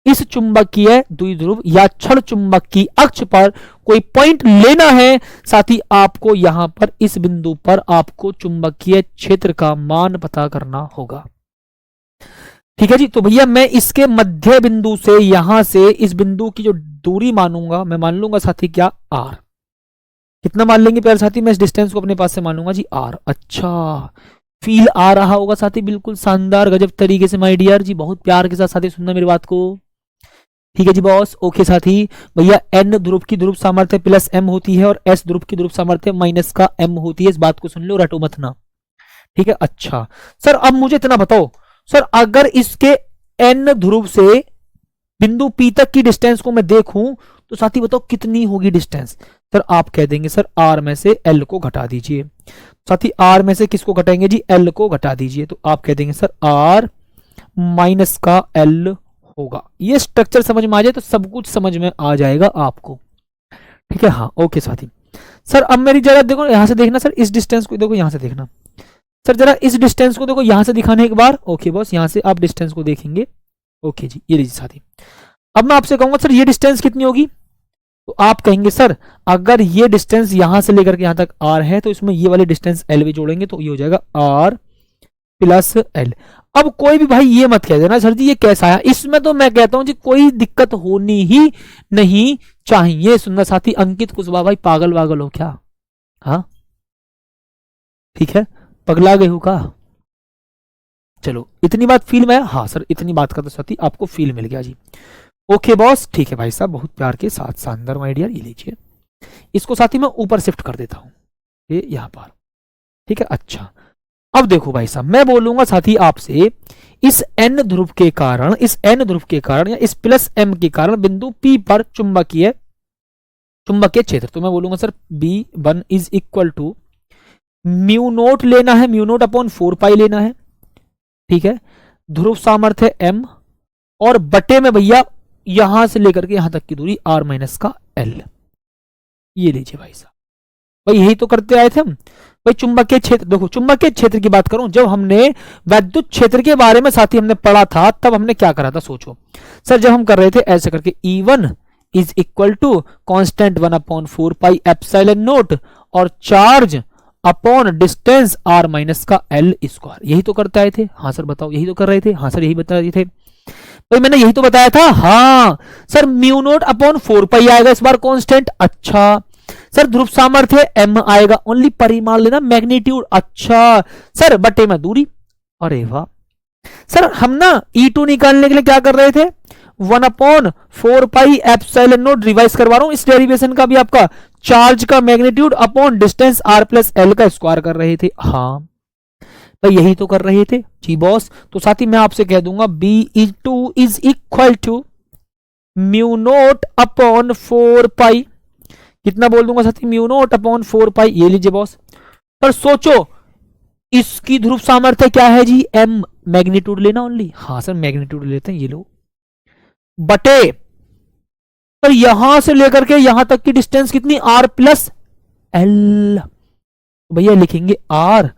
Speaker 1: इस चुंबकीय द्विध्रुव या क्षण चुंबक की अक्ष पर कोई पॉइंट लेना है। साथ ही आपको यहां पर इस बिंदु पर आपको चुंबकीय क्षेत्र का मान पता करना होगा। ठीक है जी, तो भैया मैं इसके मध्य बिंदु से यहां से इस बिंदु की जो दूरी मानूंगा, मैं मान लूंगा साथी क्या, आर। कितना मान लेंगे प्यारे साथी, मैं इस डिस्टेंस को अपने पास से मानूंगा जी आर। अच्छा फील आ रहा होगा साथी, बिल्कुल शानदार गजब तरीके से माय डियर जी, बहुत प्यार के साथ साथी सुनना मेरी बात को। ठीक है जी बॉस, ओके साथी। भैया एन ध्रुव की ध्रुव सामर्थ्य प्लस एम होती है और एस ध्रुव की ध्रुव सामर्थ्य माइनस का एम होती है, इस बात को सुन लो, रटो मत ना। ठीक है, अच्छा सर अब मुझे इतना बताओ सर, अगर इसके एन ध्रुव से बिंदु पी तक की डिस्टेंस को मैं देखूं तो साथी बताओ कितनी होगी डिस्टेंस। सर आप कह देंगे सर आर में से एल को घटा दीजिए। साथी आर में से किसको घटाएंगे जी, एल को घटा दीजिए, तो आप कह देंगे सर आर माइनस का एल होगा। ये स्ट्रक्चर समझ में आ जाए तो सब कुछ समझ में आ जाएगा आपको। ठीक है, हाँ ओके साथी। सर अब मेरी जरा देखो यहां से देखना सर, इस डिस्टेंस को देखो, यहां से देखना सर, जरा इस डिस्टेंस को देखो, यहां से दिखाने एक बार। ओके बॉस, यहां से आप डिस्टेंस को देखेंगे। ओके जी, ये लीजिए साथी। अब मैं आपसे कहूंगा सर ये डिस्टेंस कितनी होगी, तो आप कहेंगे सर अगर ये डिस्टेंस यहां से लेकर के यहां तक आर है तो इसमें ये वाले डिस्टेंस एल भी जोड़ेंगे तो ये हो जाएगा आर प्लस एल। अब कोई भी भाई ये मत कह देना सर जी ये कैसा है, इसमें तो मैं कहता हूं जी कोई दिक्कत होनी ही नहीं चाहिए। सुनना साथी, अंकित कुशवाहा भाई पागल वागल हो क्या, हाँ ठीक है, पगला गए हो का। चलो इतनी बात फील में, हाँ सर इतनी बात का तो साथी आपको फील मिल गया जी। ओके बॉस, ठीक है भाई साहब, बहुत प्यार के साथ शानदार माय डियर, ये लीजिए इसको साथी मैं ऊपर शिफ्ट कर देता हूं, ये यहां पर। ठीक है, अच्छा अब देखो भाई साहब मैं बोलूंगा साथी आपसे, इस एन ध्रुव के कारण, इस एन ध्रुव के कारण या इस प्लस एम के कारण बिंदु पी पर चुंबकीय क्षेत्र, तो मैं बोलूंगा sir B1 is equal to mu nought लेना है, म्यू नोट अपॉन 4 पाई लेना है। ठीक है, ध्रुव सामर्थ्य m और बटे में भैया यहां से लेकर के यहां तक की दूरी r माइनस का l। ये लीजिए भाई साहब, भाई यही तो करते आए थे हम भाई। चुंबकीय क्षेत्र देखो, चुंबकीय क्षेत्र की बात करूं, जब हमने वैद्युत क्षेत्र के बारे में साथी हमने पढ़ा था तब हमने क्या करा था, सोचो सर, जब हम कर रहे थे ऐसे करके E1 is equal to constant 1/4 pi epsilon naught और charge upon distance r minus का l स्क्वायर, यही तो करते आए थे। हाँ सर बताओ, यही तो कर रहे थे, हाँ सर यही बता रहे थे भाई, मैंने यही तो बताया था। हाँ सर म्यू नोट अपॉन 4 पाई आएगा इस बार कांस्टेंट। अच्छा सर ध्रुव सामर्थ्य m आएगा, ओनली परिमाण लेना, मैग्नीट्यूड। अच्छा सर बटे में दूरी। अरे वाह सर, हम ना E2 निकालने के लिए क्या कर रहे थे, 1/4 पाई एप्सिलॉन नोट, रिवाइज करवा रहा हूं इस डेरिवेशन का भी आपका, चार्ज का magnitude upon distance r plus L का स्क्वायर कर रहे थे। हाँ भाई यही तो कर रहे थे जी बॉस। तो साथ ही मैं आपसे कह दूंगा B2 is equal to mu note upon 4 pi, कितना बोल दूंगा साथी, म्यू नोट अपॉन 4 पाई, ये लीजिए बॉस। पर सोचो इसकी ध्रुव सामर्थ्य क्या है जी, m, मैग्नीट्यूड लेना ओनली। हाँ सर मैग्नीट्यूड लेते हैं, ये लो बटे पर यहां से लेकर के यहां तक की डिस्टेंस कितनी, r प्लस एल। भैया लिखेंगे r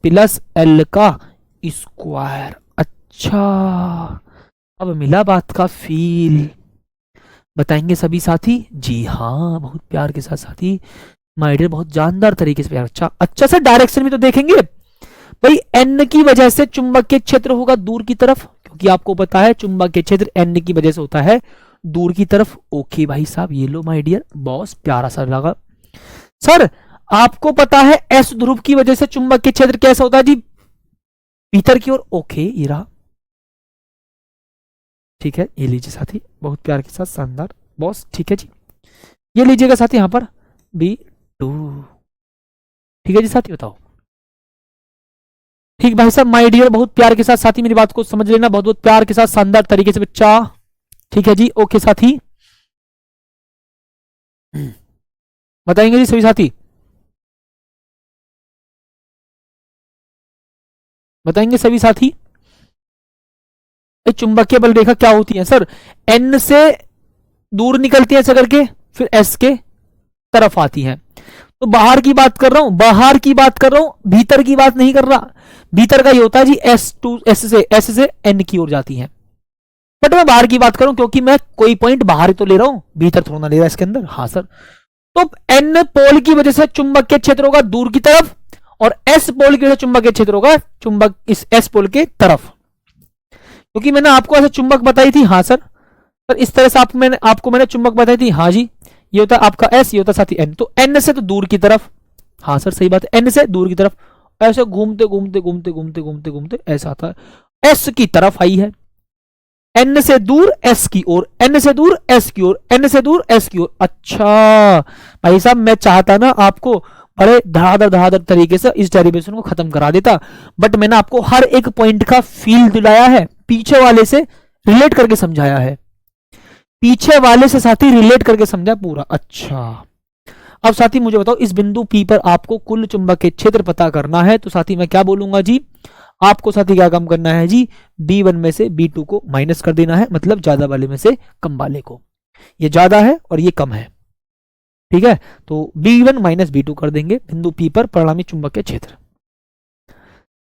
Speaker 1: प्लस एल का स्क्वायर। अच्छा अब मिला बात का फील, बताएंगे सभी साथी जी। हाँ बहुत प्यार के साथ साथी, माय डियर बहुत जानदार तरीके से प्यार। अच्छा अच्छा सर डायरेक्शन भी तो देखेंगे भाई, एन की वजह से चुंबकीय क्षेत्र होगा दूर की तरफ, क्योंकि आपको पता है चुंबकीय क्षेत्र एन की वजह से होता है दूर की तरफ। ओके भाई साहब, ये लो माय डियर, बॉस प्यारा सा लगा। सर आपको पता है एस ध्रुव की वजह से चुंबकीय क्षेत्र कैसा होता है जी, भीतर की ओर। ओके ये रहा, ठीक है ये लीजिए साथी, बहुत प्यार के साथ शानदार बॉस। ठीक है जी, ये लीजिएगा साथी यहां पर B2। ठीक है जी साथी, बताओ ठीक भाई साहब, माय डियर, बहुत प्यार के साथ साथी मेरी बात को समझ लेना, बहुत बहुत प्यार के साथ, शानदार तरीके से बच्चा। ठीक है जी, ओके साथी, बताएंगे जी सभी साथी, बताएंगे सभी साथी। चुंबकीय बल रेखा क्या होती है सर? एन से दूर निकलती है ऐसा करके, फिर एस के तरफ आती है। तो बाहर की बात कर रहा हूं, बाहर की बात कर रहा हूं, भीतर की बात नहीं कर रहा। भीतर का ये होता है जी एस से एन की ओर जाती है, बट मैं बाहर की बात करूं क्योंकि मैं कोई पॉइंट बाहर तो ले रहा हूं, भीतर थोड़ा ना ले रहा इसके अंदर। हाँ सर, तो एन पोल की वजह से चुंबकीय क्षेत्र होगा दूर की तरफ, और एस पोल की वजह से चुंबकीय क्षेत्र होगा चुंबक इस एस पोल के तरफ, क्योंकि मैंने आपको ऐसे चुंबक बताई थी। हाँ सर, पर इस तरह से मैंने चुंबक बताई थी। हाँ जी, ये होता है आपका एस, ये होता है साथी एन। तो एन से तो दूर की तरफ, हाँ सर सही बात है, एन से दूर की तरफ, ऐसे घूमते घूमते घूमते घूमते घूमते घूमते ऐसा आता है, एस की तरफ आई है। एन से दूर एस की ओर, एन से दूर एस की ओर, एन से दूर एस की ओर। अच्छा भाई साहब, मैं चाहता ना आपको बड़े धड़ाधड़ तरीके से इस डेरिवेशन को खत्म करा देता, बट मैंने आपको हर एक पॉइंट का फील दिलाया है, पीछे वाले से रिलेट करके समझाया है, पीछे वाले से साथी रिलेट करके समझा पूरा। अच्छा, अब साथी मुझे बताओ, इस बिंदु पी पर आपको कुल चुंबकीय क्षेत्र पता करना है, तो साथी मैं क्या बोलूंगा जी, आपको साथी क्या काम करना है जी, B1 में से B2 को माइनस कर देना है, मतलब ज्यादा वाले में से कम वाले को। ये ज्यादा है और ये कम है, ठीक है, तो B1 माइनस B2 कर देंगे बिंदु P पर परिणामी चुंबकीय क्षेत्र।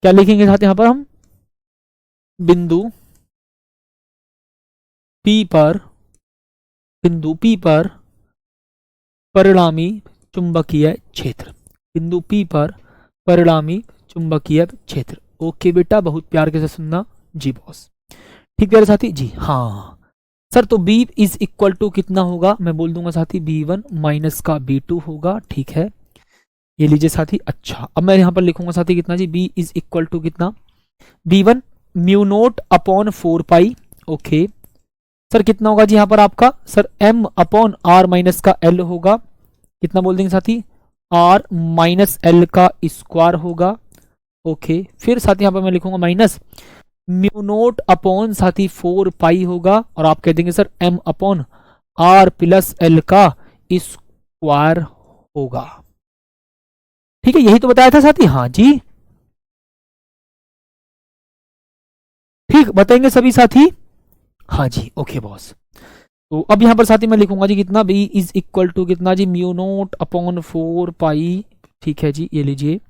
Speaker 1: क्या लिखेंगे साथ यहां पर हम, बिंदु P पर, बिंदु P पर परिणामी चुंबकीय क्षेत्र, बिंदु P पर परिणामी चुंबकीय क्षेत्र। ओके बेटा, बहुत प्यार के साथ सुनना जी बॉस। ठीक प्यारे साथी जी। हाँ सर, तो B इज इक्वल टू कितना होगा, मैं बोल दूंगा साथी B1 माइनस का B2 होगा। ठीक है, ये लीजिए साथी। अच्छा, अब मैं यहां पर लिखूंगा साथी कितना जी, B इज इक्वल टू कितना, B1 म्यू नोट अपॉन 4 पाई। ओके सर, कितना होगा जी यहाँ पर आपका sir, M upon R minus का L होगा। कितना बोल देंगे साथी, R माइनस L का स्क्वायर होगा। ओके, फिर साथी यहाँ पर मैं लिखूंगा माइनस म्यू नोट अपॉन साथी 4 पाई होगा, और आप कह देंगे sir M upon R plus L का स्क्वायर होगा। ठीक है, यही तो बताया था साथी। हाँ जी, ठीक बताएंगे सभी साथी। हाँ जी, ओके बॉस। तो अब यहां पर साथी मैं लिखूंगा जी कितना, B इज इक्वल टू कितना जी, म्यू नोट अपॉन 4 पाई। ठीक है जी, ये लीजिए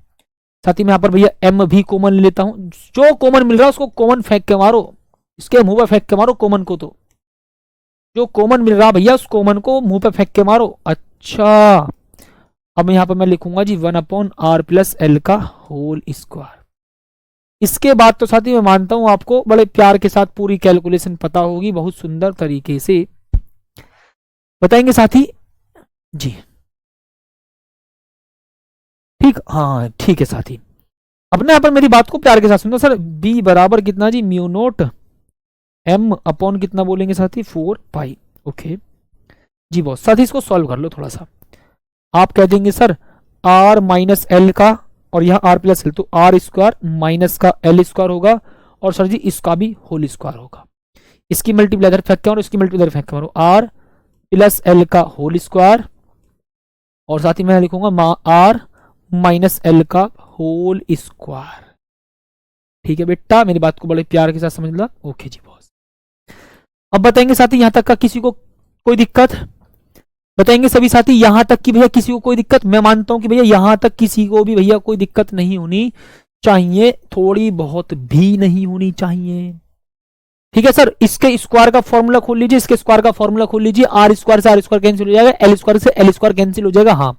Speaker 1: साथी, मैं यहां पर भैया M भी कॉमन ले लेता हूं, जो कॉमन मिल रहा है उसको कॉमन फेंक के मारो, इसके मुंह पे फेंक के मारो कॉमन को, तो जो कॉमन मिल रहा भैया उस कॉमन को मुंह पे फेंक के मारो। अच्छा, अब यहां पर मैं लिखूंगा जी 1 अपॉन R प्लस L का होल स्क्वायर। इसके बाद तो साथी मैं मानता हूं आपको बड़े प्यार के साथ पूरी कैलकुलेशन पता होगी, बहुत सुंदर तरीके से बताएंगे साथी जी। ठीक, हाँ ठीक है साथी, अपने यहाँ पर मेरी बात को प्यार के साथ सुनो सर। B बराबर कितना जी, म्यू नोट M अपॉन कितना बोलेंगे साथी, 4 पाई। ओके जी बॉस। साथी इसको सॉल्व कर लो थोड़ा सा, आप कह देंगे सर R माइनस L का, और यहाँ R प्लस L, तो R स्क्वायर माइनस का L स्क्वायर होगा, और सर जी इसका भी होल स्क्वायर होगा। इसकी मल्टीप्लाई इधर फेंक के मारो, इसकी मल्टीप्लाई इधर फेंक के मारो, R प्लस L का होल स्क्वायर, और साथ ही मैं लिखूंगा R माइनस L का होल स्क्वायर। ठीक है बेटा, मेरी बात को बड़े प्यार के साथ समझ ला। ओके जी बॉस। अब बताएंगे साथी यहां तक का किसी को कोई दिक्कत, बताएंगे सभी साथी यहां तक कि भैया किसी को कोई दिक्कत, मैं मानता हूं कि भैया यहां तक किसी को भी भैया कोई दिक्कत नहीं होनी चाहिए, थोड़ी बहुत भी नहीं होनी चाहिए। ठीक है सर, इसके स्क्वायर का फॉर्मूला खोल लीजिए, इसके स्क्वायर का फॉर्मूला खोल लीजिए, आर स्क्वायर से आर स्क्वायर कैंसिल हो जाएगा, एल स्क्वायर से एल स्क्वायर कैंसिल हो जाएगा। हाँ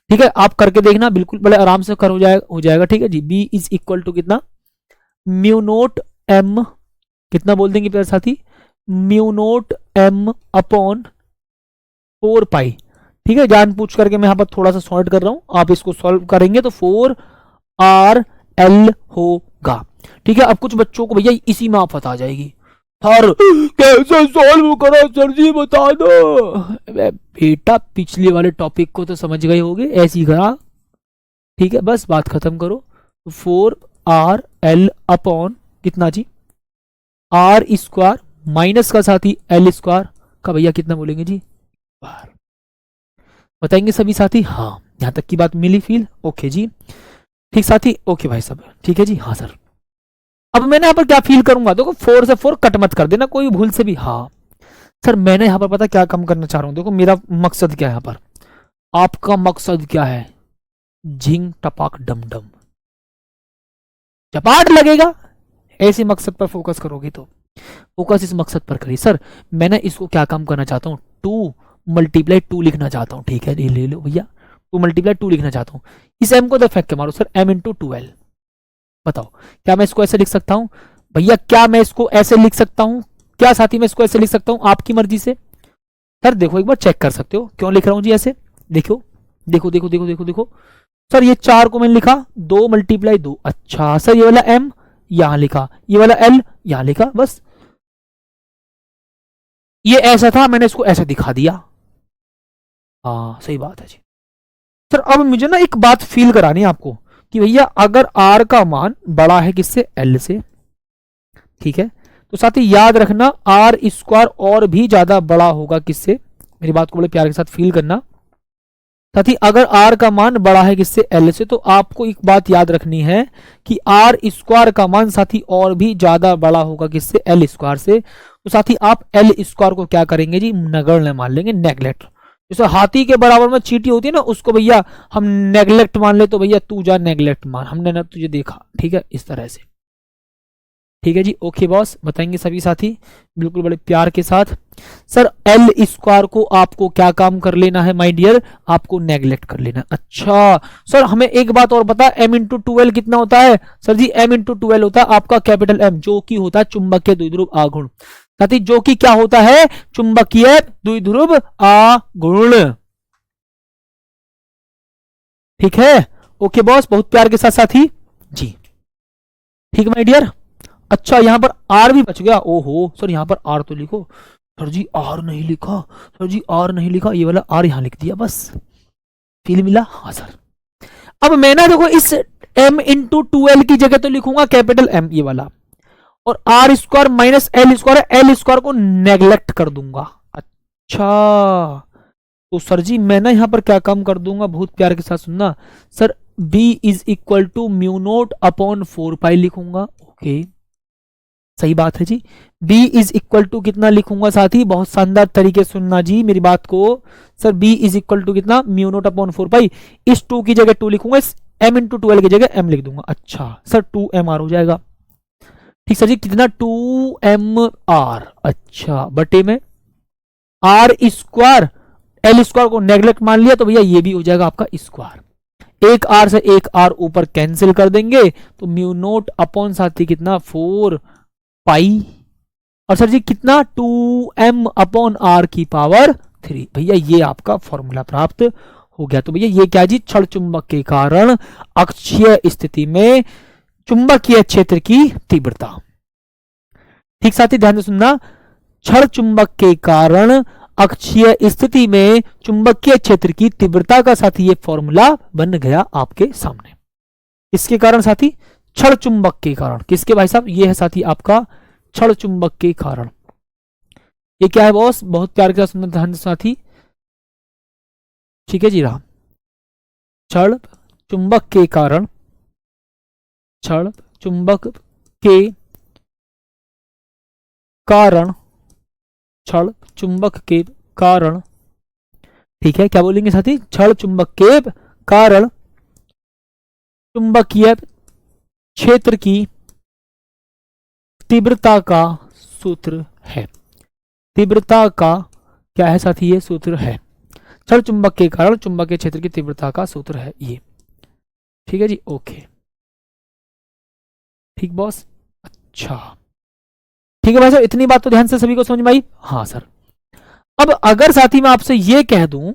Speaker 1: ठीक है, आप करके देखना, बिल्कुल बड़े आराम से कर हो जाएगा। ठीक है जी, बी इज इक्वल टू कितना, म्यू नोट एम, कितना बोल देंगे प्यारे साथी, म्यू नोट एम अपॉन 4 पाई। ठीक है, जान पूछ करके मैं यहां पर थोड़ा सा सॉल्व कर रहा हूं, आप इसको सॉल्व करेंगे तो 4 आर एल होगा। ठीक है, अब कुछ बच्चों को भैया इसी में आफत आ जाएगी, सर कैसे सॉल्व करो सर जी बता दो। बेटा पिछले वाले टॉपिक को तो समझ गए होगे, ऐसी करा। ठीक है, बस बात खत्म करो। 4 आर एल अपॉन कितना जी, आर स्क्वायर माइनस का साथी एल स्क्वायर का भैया कितना बोलेंगे जी, बार। बताएंगे सभी साथी, हाँ यहां तक की बात मिली फील, ओके जी, ठीक साथी, ओके भाई साहब, ठीक है जी, हाँ सर। अब मैंने यहाँ पर क्या फील करूंगा, देखो 4 से 4 कट मत कर देना कोई भूल से भी, हाँ सर मैंने यहाँ पर पता क्या कम करना चाह रहा हूँ, देखो मेरा मकसद क्या है यहाँ पर, आपका मकसद क्या है, झिंग टपाक डम डम चपाट लगेगा, ऐसे मकसद पर फोकस करोगे तो फोकस इस मकसद पर करिए। सर मैंने इसको क्या काम करना चाहता हूँ, 2 मल्टीप्लाई 2 लिखना चाहता हूँ, ठीक है ले लो भैया, 2 मल्टीप्लाई 2 लिखना चाहता हूँ, इस m को तो फेंक के मारो सर, m इंटू 12। बताओ क्या मैं इसको ऐसे लिख सकता हूँ भैया, क्या मैं इसको ऐसे लिख सकता हूँ, क्या साथी मैं इसको ऐसे लिख सकता हूँ आपकी मर्जी से। सर देखो एक बार चेक कर सकते हो क्यों लिख रहा हूँ जी ऐसे, देखो देखो देखो देखो देखो देखो सर ये 4 को मैंने लिखा 2 मल्टीप्लाई 2, अच्छा सर ये वाला m यहां लिखा, ये वाला l यहां लिखा, बस ये ऐसा था मैंने इसको ऐसे दिखा दिया, हाँ सही बात है जी। सर अब मुझे ना एक बात फील करानी है आपको कि भैया अगर r का मान बड़ा है किससे, l से, ठीक है, तो साथ ही याद रखना आर स्क्वायर और भी ज्यादा बड़ा होगा किससे, मेरी बात को बड़े प्यार के साथ फील करना, साथ ही अगर r का मान बड़ा है किससे, l से, तो आपको एक बात याद रखनी है कि आर स्क्वायर का मान साथ ही और भी ज्यादा बड़ा होगा किससे, एल स्क्वायर से, तो साथ ही आप एल स्क्वायर को क्या करेंगे जी, नगण्य मान लेंगे, नेग्लेक्ट, जैसे हाथी के बराबर में चींटी होती है ना, उसको भैया हम नेग्लेक्ट मान ले, तो भैया तू जा नेग्लेक्ट मान, हमने ना तुझे देखा, ठीक है इस तरह से, ठीक है जी, ओके बॉस। बताएंगे सभी साथी बिल्कुल बड़े प्यार के साथ। सर एल स्क्वायर को आपको क्या काम कर लेना है माय डियर, आपको नेग्लेक्ट कर लेना। अच्छा सर हमें एक बात और बता, m इंटू 2l कितना होता है, सर जी m इंटू 2l होता है आपका कैपिटल M, जो कि होता है चुंबकीय द्विध्रुव आघूर्ण, साथी जो कि क्या होता है, चुंबकीय द्विध्रुव आघूर्ण, ठीक है, ओके बॉस, बहुत प्यार के साथ साथी जी, ठीक है माय डियर। अच्छा यहां पर आर भी बच गया, ओहो सर यहां पर आर तो लिखो, सर जी आर नहीं लिखा, सर जी आर नहीं लिखा, ये वाला आर यहां लिख दिया, बस फील मिला, हाँ सर। अब मैं ना देखो इस m इंटू 2l की जगह तो लिखूंगा कैपिटल M ये वाला, और R square minus L square, L square को नेग्लेक्ट कर दूंगा। अच्छा तो सर जी मैं ना यहां पर क्या काम कर दूंगा, बहुत प्यार के साथ सुनना sir, b is equal to mu note upon 4 pi लिखूंगा, ओके सही बात है जी। b इज इक्वल टू कितना लिखूंगा साथी, बहुत शानदार तरीके से सुनना जी मेरी बात को, sir b is equal to कितना, म्यू नोट अपॉन 4 पाई, इस 2 की जगह 2 लिखूंगा, इस m इंटू 12 की जगह m लिख दूंगा, अच्छा सर 2mr हो जाएगा, ठीक सर जी, कितना 2mr, अच्छा बटे में आर स्क्वायर, एल स्क्वायर को नेग्लेक्ट मान लिया तो भैया ये भी हो जाएगा आपका स्क्वायर, एक आर से एक आर ऊपर कैंसिल कर देंगे, तो म्यू नोट अपॉन साथी कितना 4 पाई, और सर जी कितना 2m अपॉन आर की पावर 3, भैया ये आपका फॉर्मूला प्राप्त हो गया। तो भैया ये क्या जी, क्षण चुंबक के कारण अक्षीय स्थिति में चुंबकीय क्षेत्र की तीव्रता, ठीक साथी ध्यान से सुनना, क्षण चुंबक के कारण अक्षीय स्थिति में चुंबकीय क्षेत्र की तीव्रता का साथी ये फॉर्मूला बन गया आपके सामने, इसके कारण साथी क्षण चुंबक के कारण, किसके भाई साहब, ये है साथी आपका क्षण चुंबक के कारण, ये क्या है बॉस, बहुत प्यार के साथ ध्यान साथी, ठीक है जी रहा, क्षण चुंबक के कारण, क्षण चुंबक के कारण, क्षण चुंबक के कारण, ठीक है क्या बोलेंगे साथी, क्षण चुंबक के कारण चुंबकीय क्षेत्र की तीव्रता का सूत्र है, तीव्रता का क्या है साथी, ये सूत्र है, क्षण चुंबक के कारण चुंबकीय क्षेत्र की तीव्रता का सूत्र है ये, ठीक है जी, ओके ठीक बॉस, अच्छा ठीक है भाई साहब, इतनी बात तो ध्यान से सभी को समझ में आई, हाँ सर। अब अगर साथी मैं आपसे ये कह दूं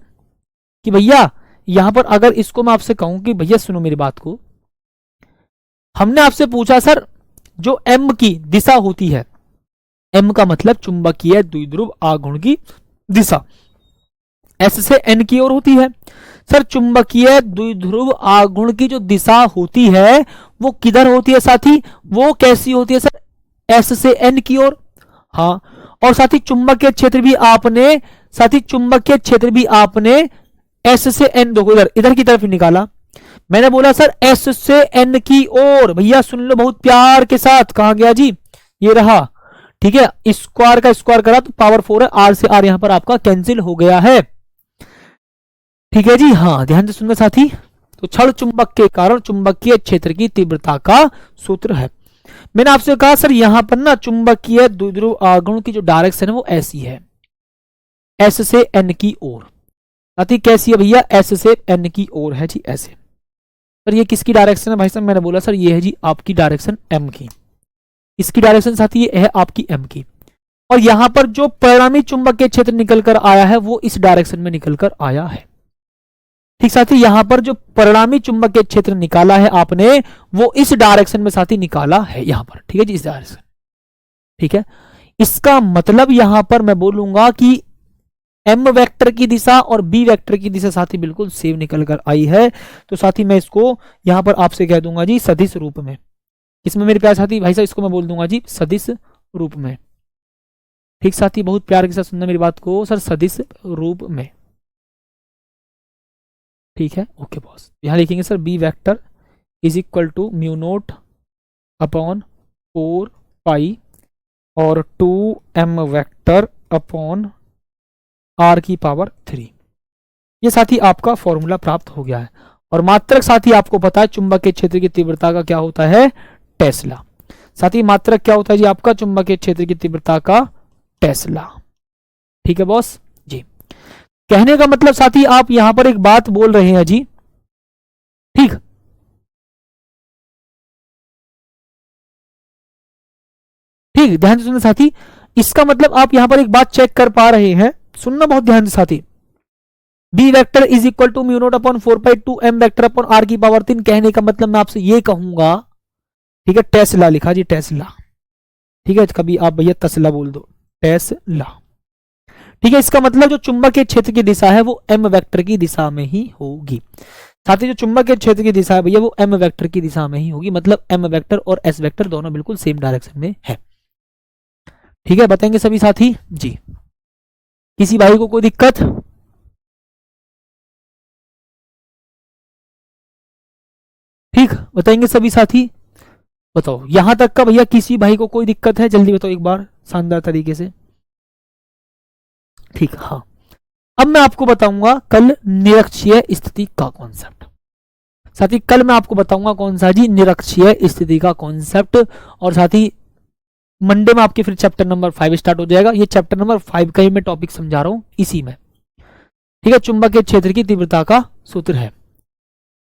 Speaker 1: कि भैया यहां पर अगर इसको मैं आपसे कहूं कि भैया सुनो मेरी बात को, हमने आपसे पूछा सर जो m की दिशा होती है, m का मतलब चुंबकीय द्विध्रुव आघूर्ण की दिशा, एस से एन की ओर होती है। सर चुंबकीय द्विध्रुव आघूर्ण की जो दिशा होती है वो किधर होती है साथी, वो कैसी होती है सर, एस से एन की ओर। हाँ, और साथी चुंबकीय क्षेत्र भी आपने, साथी चुंबकीय क्षेत्र भी आपने एस से एन, देखो इधर इधर की तरफ निकाला। मैंने बोला सर एस से एन की ओर, भैया सुन लो बहुत प्यार के साथ, कहा गया जी, ये रहा, ठीक है। स्क्वायर का स्क्वायर करा तो पावर 4 है, आर से आर यहां पर आपका कैंसिल हो गया है, ठीक है जी। हाँ ध्यान से सुनना साथी, तो क्षण चुंबक के कारण चुंबकीय क्षेत्र की तीव्रता का सूत्र है। मैंने आपसे कहा सर यहां पर ना चुंबकीय द्विध्रुव आघूर्ण की जो डायरेक्शन है वो ऐसी है, एस से एन की ओर। साथी कैसी है भैया, एस से एन की ओर है जी, ऐसे। सर ये किसकी डायरेक्शन है भाई साहब, मैंने बोला सर ये है जी आपकी डायरेक्शन एम की, इसकी डायरेक्शन साथी ये है आपकी एम की, और यहां पर जो परिणामी चुंबकीय क्षेत्र निकल कर आया है वो इस डायरेक्शन में निकल कर आया है, ठीक साथी। यहां पर जो परिणामी चुंबकीय क्षेत्र निकाला है आपने वो इस डायरेक्शन में साथी निकाला है यहां पर, ठीक है जी, इस डायरेक्शन, ठीक है। इसका मतलब यहां पर मैं बोलूंगा कि एम वेक्टर की दिशा और बी वेक्टर की दिशा साथी बिल्कुल सेम निकल कर आई है। तो साथी मैं इसको यहां पर आपसे कह दूंगा जी सदिश रूप में, इसमें मेरे प्यार साथी भाई साहब इसको मैं बोल दूंगा जी सदिश रूप में, ठीक साथी, बहुत प्यार के साथ सुनना मेरी बात को, सर सदिश रूप में, ठीक है। ओके बॉस, यहां लिखेंगे sir B vector is equal to mu note upon 4 pi और 2 एम वेक्टर अपॉन आर की पावर 3। ये साथी आपका फॉर्मूला प्राप्त हो गया है। और मात्रक साथी आपको पता है चुंबकीय क्षेत्र की तीव्रता का क्या होता है, टेस्ला। साथी मात्रक क्या होता है जी आपका चुंबकीय क्षेत्र की तीव्रता का, टेस्ला, ठीक है बॉस जी। कहने का मतलब साथी आप यहां पर एक बात बोल रहे हैं जी, ठीक, ठीक, ध्यान से सुनना साथी, इसका मतलब आप यहां पर एक बात चेक कर पा रहे हैं, सुनना बहुत ध्यान से साथी। B vector is equal to mu note upon 4 pi 2 M vector upon R की पावर 3। कहने का मतलब मैं आपसे ये कहूंगा, ठीक है, टेस्ला लिखा जी, टेस्ला, ठीक है, कभी आप भैया तस्ला बोल दो, टेस्ला, ठीक है। इसका मतलब जो चुंबकीय क्षेत्र की दिशा है वो एम वेक्टर की दिशा में ही होगी। साथ ही जो चुंबकीय क्षेत्र की दिशा है भैया वो एम वेक्टर की दिशा में ही होगी, मतलब एम वेक्टर और एस वेक्टर दोनों बिल्कुल सेम डायरेक्शन में है, ठीक है। बताएंगे सभी साथी जी, किसी भाई को कोई दिक्कत, ठीक, बताएंगे सभी साथी, बताओ यहां तक का भैया किसी भाई को कोई दिक्कत है, जल्दी बताओ एक बार शानदार तरीके से, ठीक। हाँ, अब मैं आपको बताऊंगा कल निरक्षीय स्थिति का कॉन्सेप्ट। साथ ही कल मैं आपको बताऊंगा कौन सा जी, निरक्षीय स्थिति का कॉन्सेप्ट। और साथ ही मंडे में आपके फिर चैप्टर नंबर 5 स्टार्ट हो जाएगा। ये चैप्टर नंबर 5 का ही मैं टॉपिक समझा रहा हूं इसी में, ठीक है। चुंबकीय क्षेत्र की तीव्रता का सूत्र है,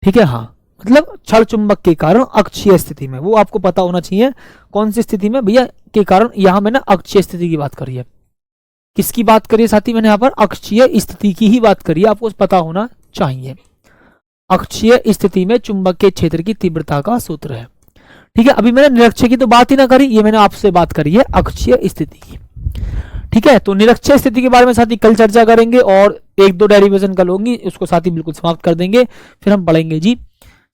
Speaker 1: ठीक है। हाँ, मतलब क्षण चुंबक के कारण अक्षीय स्थिति में, वो आपको पता होना चाहिए कौन सी स्थिति में भैया के कारण, यहां मैंने अक्षीय स्थिति की बात करी है। किसकी बात करिए साथी, मैंने यहां पर अक्षीय स्थिति की ही बात करी है, आपको पता होना चाहिए। अक्षीय स्थिति में चुंबकीय क्षेत्र की तीव्रता का सूत्र है, ठीक है। अभी मैंने निरक्षीय की तो बात ही ना करी, ये मैंने आपसे बात करी है अक्षीय स्थिति की, ठीक है। तो निरक्षीय स्थिति के बारे में साथी कल चर्चा करेंगे और 1-2 डेरिवेशन कल होंगी, उसको साथी बिल्कुल समाप्त कर देंगे। फिर हम पढ़ेंगे जी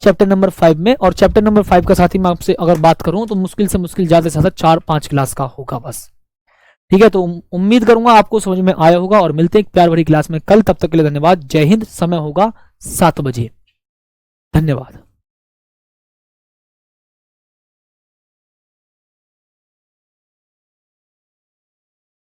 Speaker 1: चैप्टर नंबर 5 में। और चैप्टर नंबर 5 का साथी मैं आपसे अगर बात करूं तो मुश्किल से मुश्किल ज्यादा से ज्यादा 4-5 क्लास का होगा बस, ठीक है। तो उम्मीद करूंगा आपको समझ में आया होगा और मिलते हैं एक प्यार भरी क्लास में कल। तब तक के लिए धन्यवाद, जय हिंद। समय होगा 7 बजे, धन्यवाद।